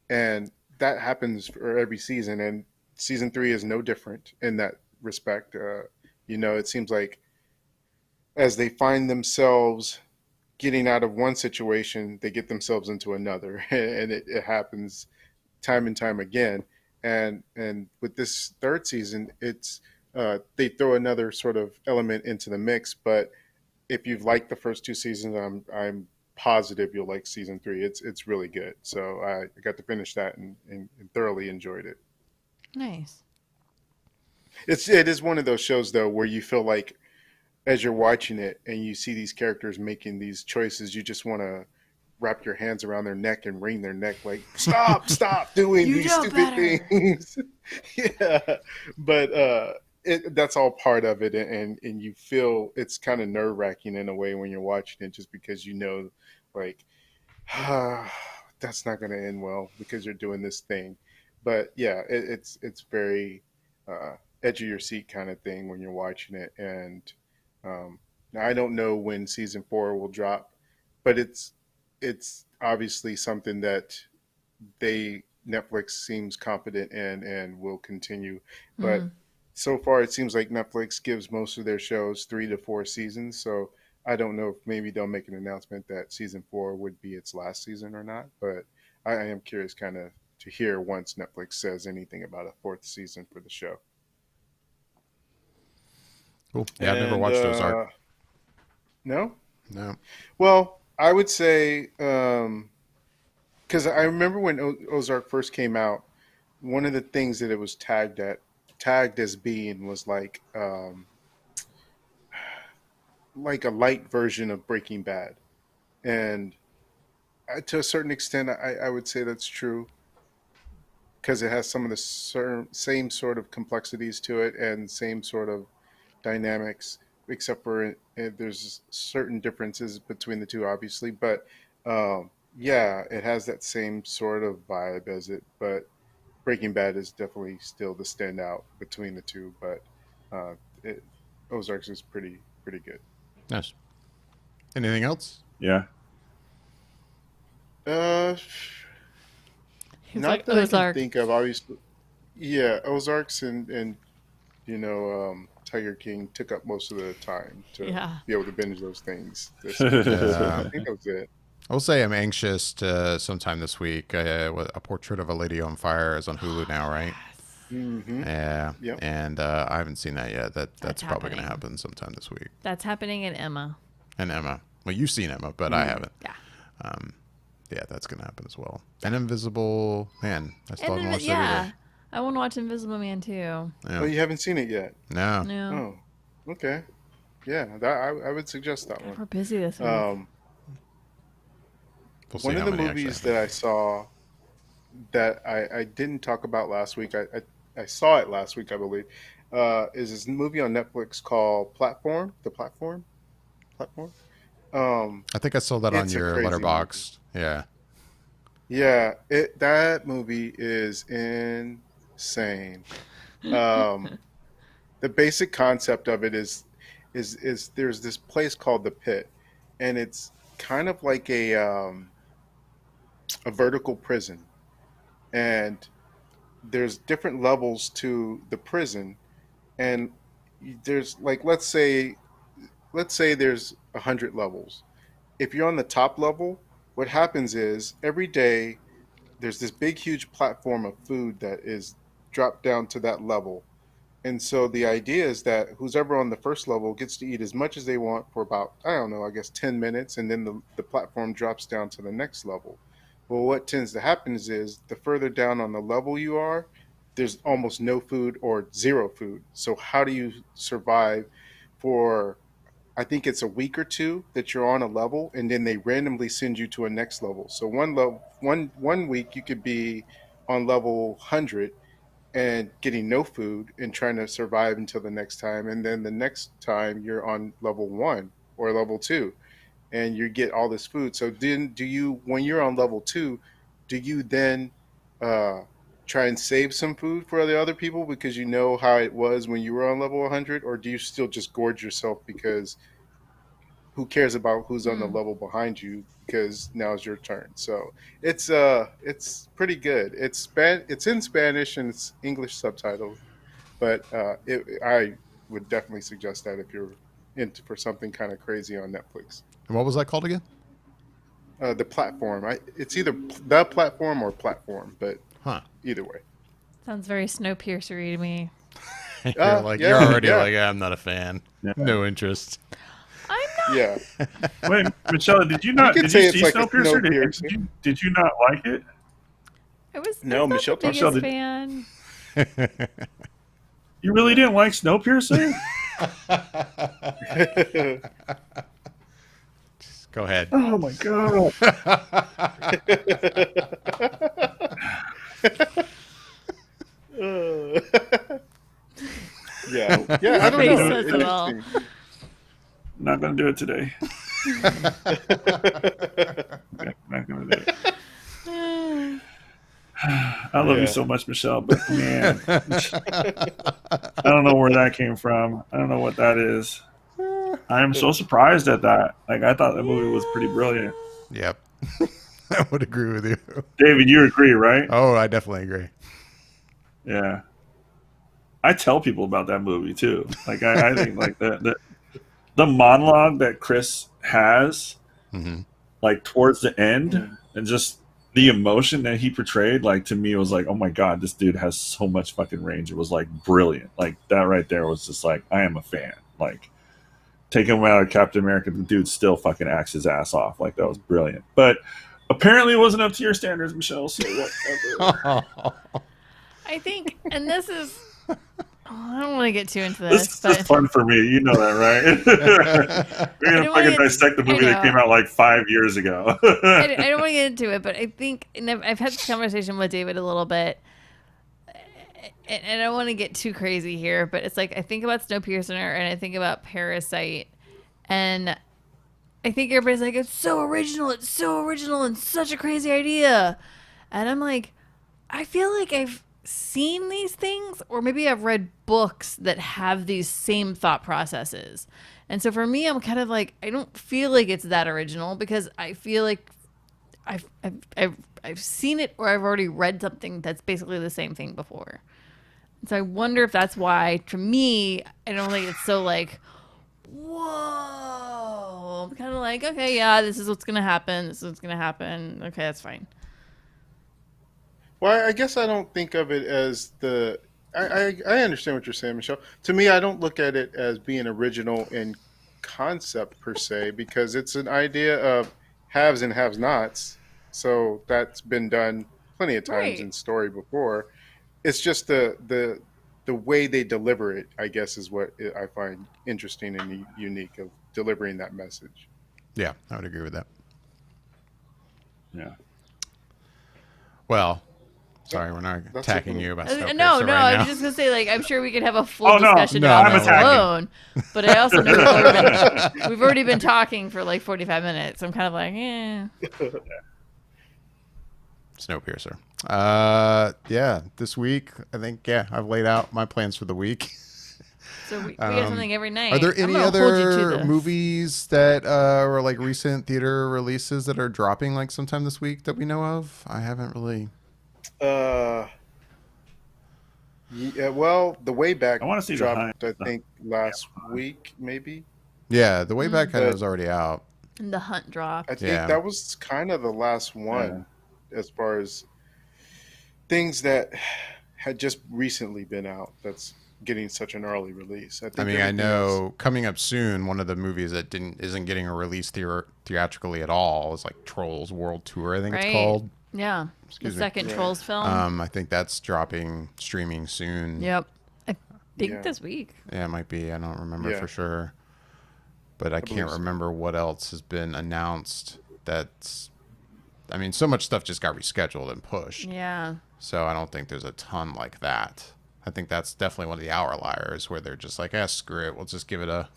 and that happens for every season. And season 3 is no different in that respect. It seems like as they find themselves getting out of one situation, they get themselves into another, and it happens time and time again. And with this third season, it's they throw another sort of element into the mix. But if you've liked the first 2 seasons, I'm positive you'll like season 3. It's really good. So I got to finish that and thoroughly enjoyed it. Nice. It is one of those shows though where you feel like as you're watching it and you see these characters making these choices, you just want to wrap your hands around their neck and wring their neck like stop doing You these know stupid better. things. Yeah, but that's all part of it, and you feel it's kind of nerve-wracking in a way when you're watching it, just because like that's not going to end well because you're doing this thing. But yeah, it's very edge of your seat kind of thing when you're watching it. And now I don't know when season 4 will drop, but it's obviously something that Netflix seems confident in and will continue. But so far, it seems like Netflix gives most of their shows 3 to 4 seasons. So I don't know if maybe they'll make an announcement that season 4 would be its last season or not. But I am curious kind of to hear once Netflix says anything about a 4th season for the show. Cool. Yeah, I've never watched Ozark. No? No. Well, I would say, because I remember when Ozark first came out, one of the things that it was tagged as being was like a light version of Breaking Bad, and to a certain extent, I would say that's true because it has some of the same sort of complexities to it and same sort of dynamics, except for there's certain differences between the two, obviously. But yeah, it has that same sort of vibe as it. But Breaking Bad is definitely still the standout between the two. But Ozarks is pretty good. Nice. Anything else? Yeah. He's Not like that I Ozark. can think of. Obviously, yeah, Ozarks and Tiger King took up most of the time to Yeah. be able to binge those things. This Yeah. I think that was it. I will say I'm anxious to sometime this week. A Portrait of a Lady on Fire is on Hulu now, right? Mm-hmm. Yeah. Yep. And I haven't seen that yet. That's probably going to happening. happen sometime this week. That's happening in Emma. And Emma. Well, you've seen Emma, but I haven't. Yeah. Yeah, that's going to happen as well. And Invisible, man, I still haven't watched that yeah. either. I want to watch Invisible Man too. Yeah. Oh, you haven't seen it yet? No. No. Oh, okay. Yeah, I would suggest that We're one. busy this week. We'll see One how of the many movies actually. that I saw that I didn't talk about last week, I saw it last week, I believe, is this movie on Netflix called Platform. The Platform. Platform. I think I saw that on It's a your crazy letterbox. Yeah. Yeah, that movie is insane. The basic concept of it is there's this place called the Pit, and it's kind of like a vertical prison, and there's different levels to the prison, and there's like let's say there's 100 levels. If you're on the top level, what happens is every day there's this big, huge platform of food that is dropped down to that level. And so the idea is that who's ever on the first level gets to eat as much as they want for about, I don't know, I guess 10 minutes, and then the platform drops down to the next level. Well, what tends to happen is the further down on the level you are, there's almost no food or zero food. So how do you survive for I think it's a week or two that you're on a level, and then they randomly send you to a next level. So one week you could be on level 100 and getting no food and trying to survive until the next time, and then the next time you're on level 1 or level 2 and you get all this food. So then do you, when you're on level 2, do you then uh try and save some food for the other people because you know how it was when you were on level 100, or do you still just gorge yourself because who cares about who's on the Hmm. level behind you because now it's your turn? So it's pretty good. It's in Spanish and it's English subtitles, but I would definitely suggest that if you're into for something kind of crazy on Netflix. And what was that called again? The Platform. It's either the Platform or Platform, but Huh. either way. Sounds very Snowpiercer-y to me. You're like, yeah, you're already yeah. like, I'm not a fan. Yeah. No interest. I'm not. Yeah. Wait, Michelle, did you not? could Did say you it's see like a Snowpiercer? Snowpiercer. Did you not like it? No, I'm not Michelle the biggest Michelle, did- fan. You really didn't like Snowpiercer? Go ahead. Oh my god! Yeah, yeah. I don't Face know. says it all. Interesting. Not gonna do it today. Okay, not gonna do it. I love Yeah. you so much, Michelle, but man, I don't know where that came from. I don't know what that is. I am so surprised at that. Like, I thought that movie was pretty brilliant. Yep. I would agree with you. David, you agree, right? Oh, I definitely agree. Yeah. I tell people about that movie too. Like, I think like the monologue that Chris has, Hmm. like towards the end, Mm. and just the emotion that he portrayed, like to me, it was like, oh my god, this dude has so much fucking range. It was like brilliant. Like that right there was just like, I am a fan. Like taking him out of Captain America, the dude still fucking acts his ass off. Like that was brilliant. But apparently, it wasn't up to your standards, Michelle. So whatever. I think, and this is. Oh, I don't want to get too into This this, is but just fun for me. You know that, right? We're gonna don't wanna fucking get- dissect the movie I that came know. out like 5 years ago. I don't want to get into it. But I think, and I've had this conversation with David a little bit, and I don't want to get too crazy here, but it's like I think about Snowpiercer and I think about Parasite, and I think everybody's like, it's so original, and such a crazy idea, and I'm like, I feel like I've seen these things, or maybe I've read books that have these same thought processes. And so for me, I'm kind of like, I don't feel like it's that original because I feel like I've seen it, or I've already read something that's basically the same thing before. So I wonder if that's why, to me, I don't think it's so like, whoa. I'm kind of like, okay, yeah, this is what's going to happen. This is what's going to happen. Okay, that's fine. Well, I guess I don't think of it as the. I understand what you're saying, Michelle. To me, I don't look at it as being original in concept per se, because it's an idea of haves and have nots. So that's been done plenty of times in Right. story before. It's just the way they deliver it, I guess, is what I find interesting and unique of delivering that message. Yeah, I would agree with that. Yeah. Well, sorry, we're not That's it for attacking me. you about No, Snowpiercer no, right I now. was just going to say, like, I'm sure we could have a full Oh, no, discussion no, about no, this we're- alone. But I also know we've already been talking for like 45 minutes. I'm kind of like, Snowpiercer. Yeah, this week, I think, yeah, I've laid out my plans for the week. So we get something every night. Are there I'm any gonna hold you to other this. movies that were like recent theater releases that are dropping like sometime this week that we know of? I haven't really. Uh, yeah, well, the way back I want to see dropped, I the think, last week, maybe. Yeah, The Way Back kind of But is already out. And the hunt I dropped. think Yeah. that was kind of the last yeah. one as far as things that had just recently been out that's getting such an early release. I I think mean, I everything else. know coming up soon, one of the movies that isn't getting a release theatrically at all is like Trolls World Tour. I think it's Right. called. Yeah. Excuse The me. second Yeah. Trolls film. I think that's dropping streaming soon. Yep. I think Yeah. this week. Yeah, it might be. I don't remember Yeah. for sure, but I believe can't so. remember what else has been announced. That's, I mean, so much stuff just got rescheduled and pushed. Yeah. So I don't think there's a ton like that. I think that's definitely one of the outliers where they're just like, screw it, we'll just give it a.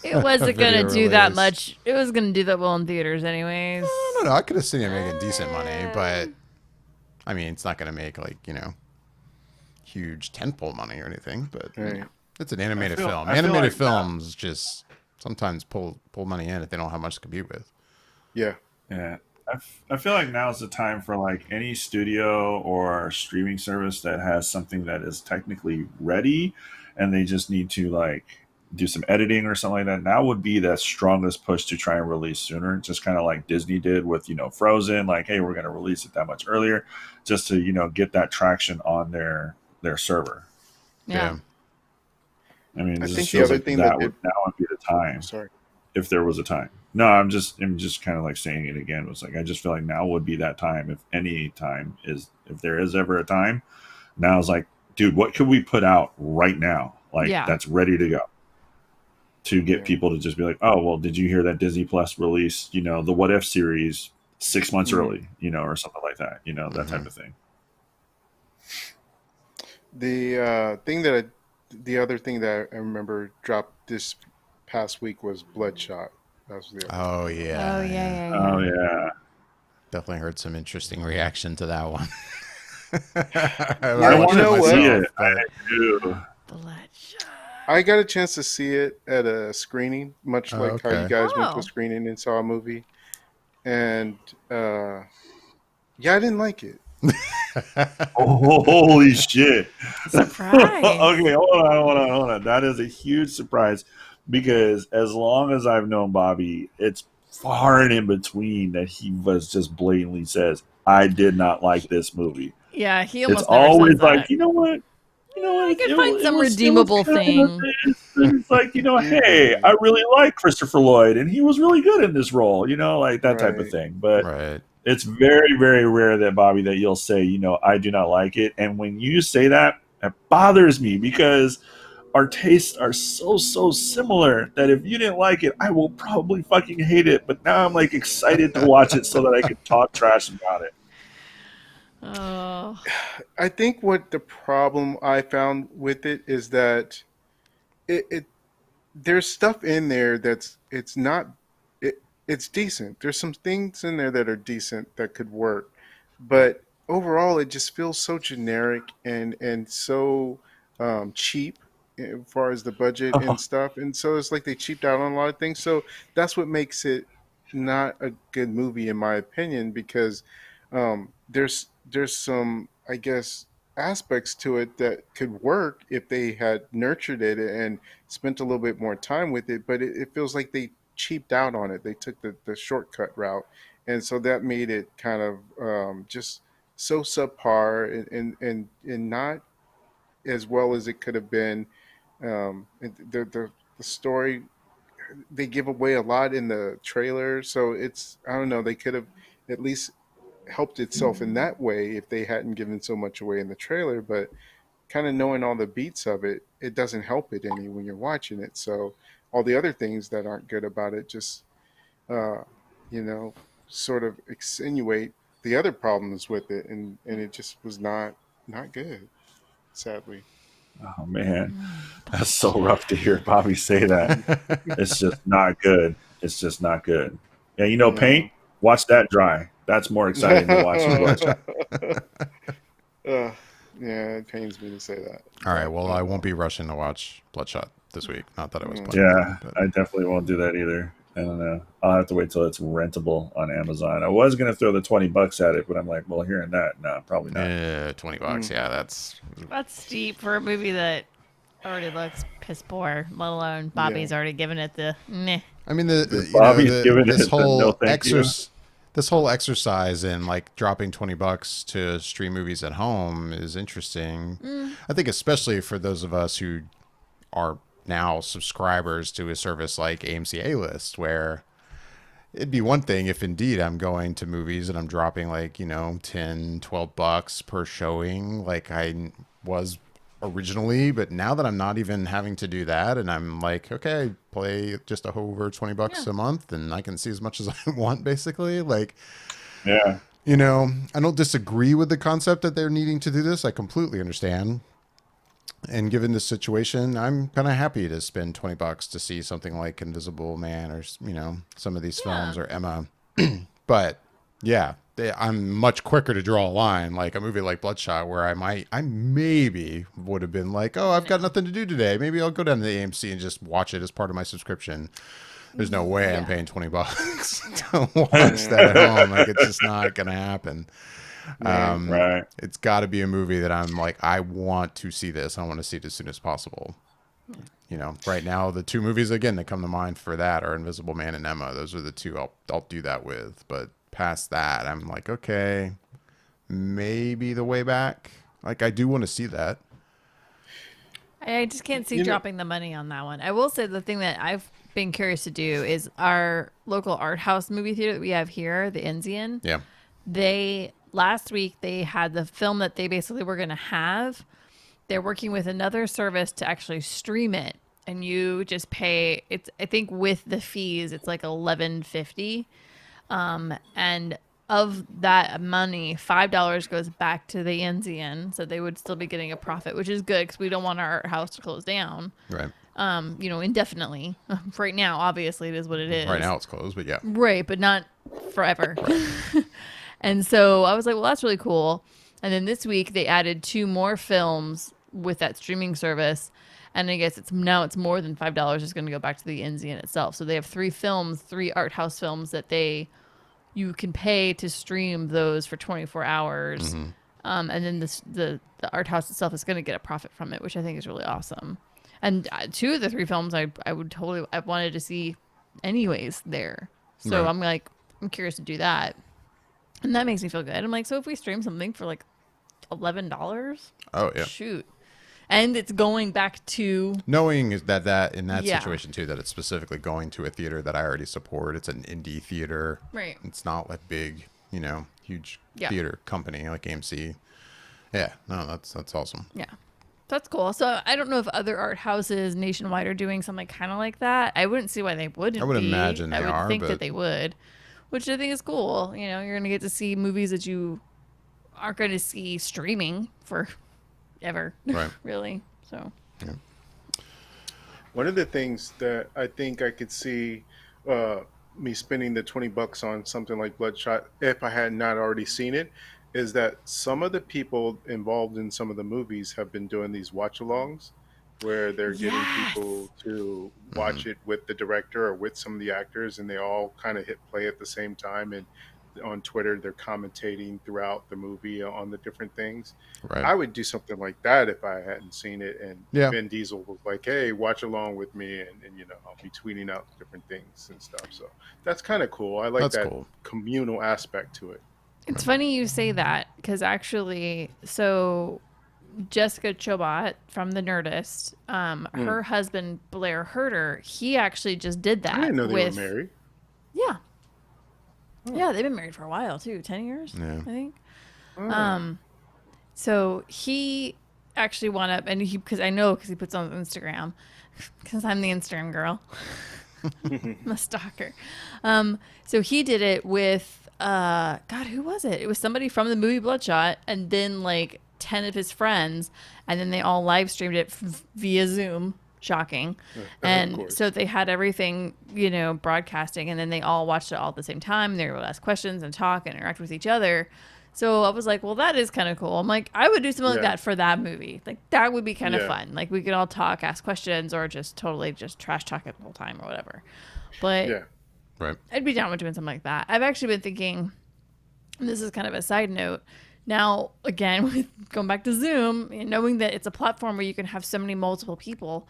It wasn't going to video do that release. much. It was going to do that well in theaters, anyways. I don't know. I could have seen it making decent money, but I mean, it's not going to make like huge tentpole money or anything. But Right. it's an animated feel- film. I feel Animated like films just sometimes pull money in if they don't have much to compete with. Yeah. Yeah. I feel like now is the time for like any studio or streaming service that has something that is technically ready and they just need to like do some editing or something like that. Now would be that strongest push to try and release sooner. Just kind of like Disney did with, Frozen, like, hey, we're going to release it that much earlier just to, get that traction on their server. Yeah. I mean, I it think just the feels other like thing that that would now would be the time Sorry. if there was a time. No, I'm just kind of like saying it again. It's like I just feel like now would be that time. If any time is, if there is ever a time, now is like, dude, what could we put out right now? Like Yeah. that's ready to go to get Yeah. people to just be like, oh, well, did you hear that Disney Plus released, the What If series 6 months Mhm. early, or something like that, that type of thing. The other thing that I remember dropped this past week was Bloodshot. That was the other. Oh yeah. Oh, yeah. Oh yeah, Definitely heard some interesting reaction to that one. Yeah, I you want know to what? see it. but- I do. Bloodshot. I got a chance to see it at a screening, much Oh, like how okay. you guys went to Oh. a screening and saw a movie. And yeah, I didn't like it. Oh, holy shit. Surprise. Okay, hold on. That is a huge surprise because as long as I've known Bobby, it's far and in between that he was just blatantly says, I did not like this movie. Yeah, he It's almost never always says like, that. you know what? I can find some it was redeemable kinda thing. this. It's like, hey, I really like Christopher Lloyd and he was really good in this role, like that type of Right. thing. But right. it's very, very rare that Bobby, that you'll say, I do not like it. And when you say that, it bothers me because our tastes are so similar that if you didn't like it, I will probably fucking hate it. But now I'm like excited to watch it so that I can talk trash about it. Oh. I think what the problem I found with it is that it there's stuff in there it's not it's decent. There's some things in there that are decent that could work, but overall it just feels so generic and so cheap as far as the budget and stuff. And so it's like they cheaped out on a lot of things. So that's what makes it not a good movie in my opinion because there's some I guess aspects to it that could work if they had nurtured it and spent a little bit more time with it. But it feels like they cheaped out on it. They took the shortcut route, and so that made it kind of just so subpar and not as well as it could have been. And the story, they give away a lot in the trailer, so it's, I don't know, they could have at least helped itself in that way if they hadn't given so much away in the trailer. But kind of knowing all the beats of it, it doesn't help it any when you're watching it. So all the other things that aren't good about it just uh, you know, sort of extenuate the other problems with it, and it just was not good, sadly. Oh man, that's so rough to hear Bobby say that. It's just not good. It's just not good. Yeah, you know, No. Paint. Watch that dry. That's more exciting than watching Bloodshot. uh, yeah, it pains me to say that. All right. Well, I Oh won't well. be rushing to watch Bloodshot this week. Not that I was Mm. planning Yeah, to, but I definitely won't do that either. And I'll have to wait till it's rentable on Amazon. I was gonna throw the $20 at it, but I'm like, well, hearing that, no, probably not. $20. Mm. Yeah, that's That's steep for a movie that already looks piss poor, let alone Yeah. Bobby's already given it the meh. I mean Bobby's giving it the no thank you. this whole exercise in like dropping $20 to stream movies at home is interesting. I think especially for those of us who are now subscribers to a service like AMC A List, where it'd be one thing if indeed I'm going to movies and I'm dropping like, 10, $12 per showing like I was originally, but now that I'm not even having to do that and I'm like, okay, play just over $20 Yeah. a month and I can see as much as I want basically. Like, Yeah, I don't disagree with the concept that they're needing to do this. I completely understand. And given this situation, I'm kind of happy to spend $20 to see something like Invisible Man or, some of these films Yeah. or Emma. But yeah, I'm much quicker to draw a line. Like a movie like Bloodshot, where I maybe would have been like, oh, I've got nothing to do today. Maybe I'll go down to the AMC and just watch it as part of my subscription. There's no way I'm Yeah. paying $20 to watch that at home. Like it's just not gonna happen. Right. right. It's got to be a movie that I'm like, I want to see this. I want to see it as soon as possible. Right now, the two movies again that come to mind for that are Invisible Man and Emma. Those are the two I'll do that with. But past that, I'm like, okay, maybe The Way Back. Like, I do want to see that. I just can't see You know, dropping the money on that one. I will say the thing that I've been curious to do is our local art house movie theater that we have here, the Enzian. Yeah. They last week they had the film that they basically were going to have. They're working with another service to actually stream it, and you just pay. It's I think with the fees, it's like $11.50, and of that money, $5 goes back to the Enzian, so they would still be getting a profit, which is good because we don't want our art house to close down, Right. indefinitely. Right now, obviously, it is what it is. Right now it's closed, but yeah. Right, but not forever. And so I was like, well, that's really cool. And then this week they added 2 more films with that streaming service. And I guess it's more than $5 is going to go back to the Enzian itself. So they have 3 films, 3 art house films that you can pay to stream those for 24 hours. And then the art house itself is going to get a profit from it, which I think is really awesome. And 2 of the 3 films I wanted to see anyways there. So Right. I'm curious to do that. And that makes me feel good. I'm like, so if we stream something for like $11, Oh, yeah. shoot. And it's going back to Knowing is that in that Yeah. situation too, that it's specifically going to a theater that I already support. It's an indie theater. Right. It's not like big, huge Yeah. theater company like AMC. Yeah. No, that's awesome. yeah. That's cool. So I don't know if other art houses nationwide are doing something kind of like that. I wouldn't see why they wouldn't. I would be. imagine I they would are, think but- that they would, which I think is cool. You're gonna get to see movies that you aren't going to see streaming for ever. Right. Really. So. one of the things that I think I could see me spending the $20 on something like Bloodshot, if I had not already seen it, is that some of the people involved in some of the movies have been doing these watch-alongs, where they're getting Yes. people to watch it with the director or with some of the actors, and they all kind of hit play at the same time, and on Twitter, they're commentating throughout the movie on the different things. Right. I would do something like that if I hadn't seen it, and Yeah. Vin Diesel was like, "Hey, watch along with me," and I'll be tweeting out different things and stuff. So that's kind of cool. I like That's that cool. communal aspect to it. It's funny you say that because actually, so Jessica Chobot from The Nerdist, her husband Blair Herter, he actually just did that. I didn't know they with, were married. Yeah. Yeah, they've been married for a while too, 10 years, Yeah. I think. Oh. So he actually wound up, and because he puts on Instagram, because I'm the Instagram girl. I'm a stalker. So he did it with, God, who was it? It was somebody from the movie Bloodshot, and then like 10 of his friends, and then they all live streamed it via Zoom. Shocking. And course. so they had everything, broadcasting, and then they all watched it all at the same time. They were able to ask questions and talk and interact with each other. So I was like, well, that is kind of cool. I'm like, I would do something like Yeah. that for that movie. Like, that would be kind of Yeah. fun. Like, we could all talk, ask questions, or just totally just trash talk it the whole time or whatever. But Yeah. Right. I'd be down with doing something like that. I've actually been thinking, and this is kind of a side note, now, again, with going back to Zoom, and knowing that it's a platform where you can have so many multiple people,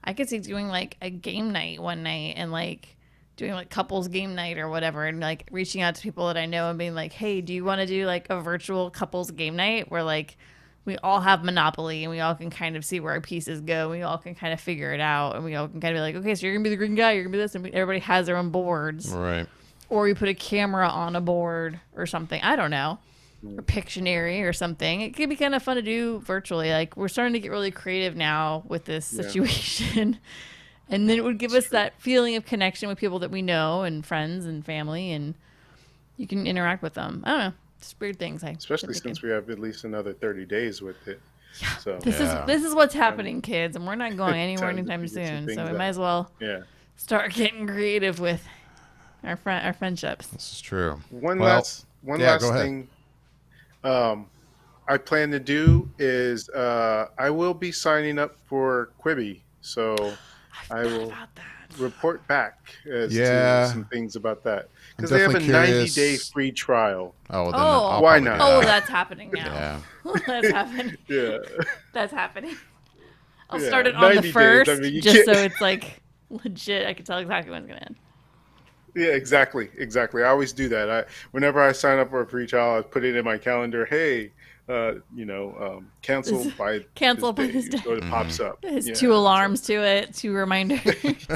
I could see doing like a game night one night and like doing like couples game night or whatever, and like reaching out to people that I know and being like, hey, do you want to do like a virtual couples game night where like we all have Monopoly and we all can kind of see where our pieces go. We all can kind of figure it out, and we all can kind of be like, okay, so you're going to be the green guy, you're going to be this, and everybody has their own boards. Right. Or we put a camera on a board or something. I don't know. Or Pictionary or something. It could be kind of fun to do virtually. Like, we're starting to get really creative now with this situation. And then it would give us that feeling of connection with people that we know and friends and family, and you can interact with them. I don't know. Just weird things. Especially since we have at least another 30 days with it. Yeah. So This is what's happening, kids, and we're not going anywhere Time to anytime figure some soon. So things we might out. as well yeah. start getting creative with our friendships. This is true. One Well, last go ahead. thing I plan to do is I will be signing up for Quibi, so I will About that. report back as Yeah. to some things about that I'm because they have a definitely 90-day curious. free trial. Oh, well, then Oh. I'll Why probably not? do Oh, that. that's happening now. Yeah. That's happening. Yeah, That's happening. I'll Yeah, start it on 90 the days. first, I mean, you just so can't- it's like legit. I can tell exactly when it's gonna end. yeah, exactly. I always do that. Whenever I sign up for a free trial, I put it in my calendar. Hey, cancel by Cancel by this day. So it pops up. There's Yeah. 2 alarms to it, 2 reminders.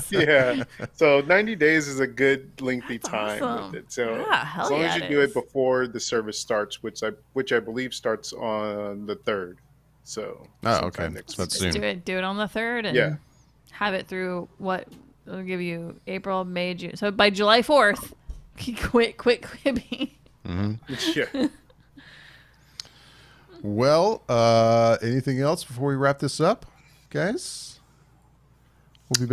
Yeah. So 90 days is a good lengthy That's time awesome. with it. So Yeah, hell as long yeah, as you it do is. it before the service starts, which I believe starts on the 3rd. So Oh, sometime okay. next So that's week. soon. do it on the 3rd, and Yeah. have it through what will give you April, May, June. So by July 4th, quit Quibi. Yeah. Well, anything else before we wrap this up, guys? We'll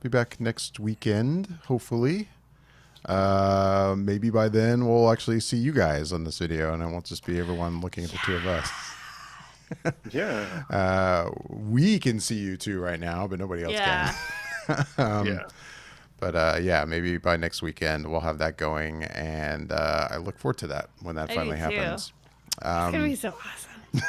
be back next weekend, hopefully. Maybe by then we'll actually see you guys on this video, and it won't just be everyone looking at the two of us. Yeah. We can see you two right now, but nobody else Yeah. can. Yeah. But yeah, maybe by next weekend we'll have that going, and I look forward to that when that I finally do too. happens. It's gonna be so awesome.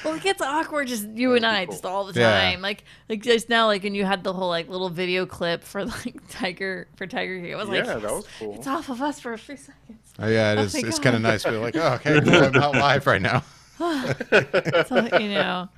Well, it gets awkward just you and I just all the Yeah. time. Like just now, like when you had the whole like little video clip for like Tiger King. It was like, Yeah, that yes, was cool. It's off of us for a few seconds. Oh, yeah, it Oh is. my It's God. kind of nice. We're like, oh, okay, cool, I'm not live right now. So,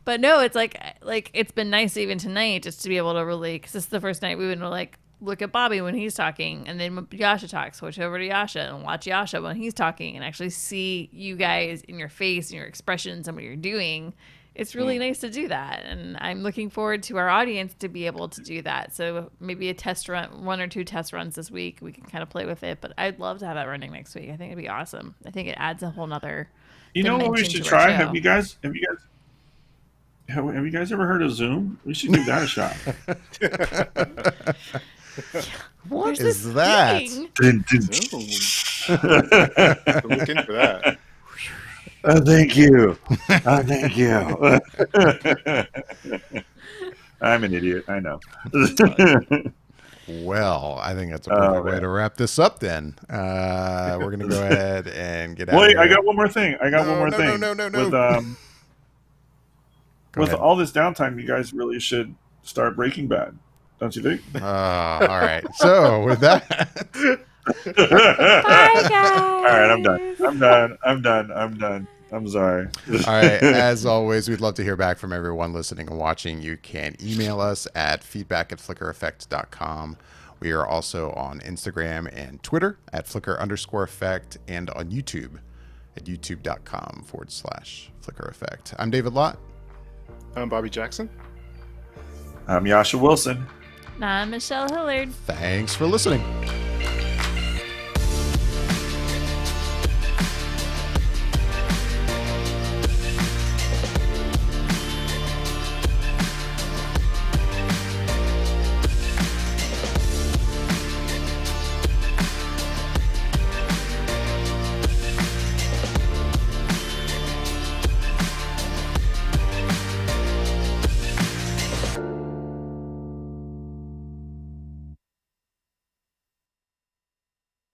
but no, it's like it's been nice even tonight just to be able to really, because this is the first night we would like look at Bobby when he's talking, and then when Yasha talks, switch over to Yasha and watch Yasha when he's talking, and actually see you guys in your face and your expressions and what you're doing. It's really nice to do that, and I'm looking forward to our audience to be able to do that. So maybe a test run, 1 or 2 test runs this week. We can kind of play with it, but I'd love to have that running next week. I think it'd be awesome. I think it adds a whole nother. You know what we dimension should to our try? show. Have you guys ever heard of Zoom? We should give that a shot. What There's is this that? thing. Ooh. Look into that. Thank you. Thank you. I'm an idiot. I know. Well, I think that's a perfect way man. to wrap this up then. We're going to go ahead and get out Wait, of here. I got one more thing. No. With Go with ahead. all this downtime, you guys really should start Breaking Bad, don't you think? All right. So with that, Bye, guys. All right, I'm done. I'm sorry. all right. As always, we'd love to hear back from everyone listening and watching. You can email us at feedback@flickereffect.com. We are also on Instagram and Twitter at @flicker_effect and on YouTube at youtube.com/flickereffect. I'm David Lott. I'm Bobby Jackson. I'm Yasha Wilson. I'm Michelle Hillard. Thanks for listening.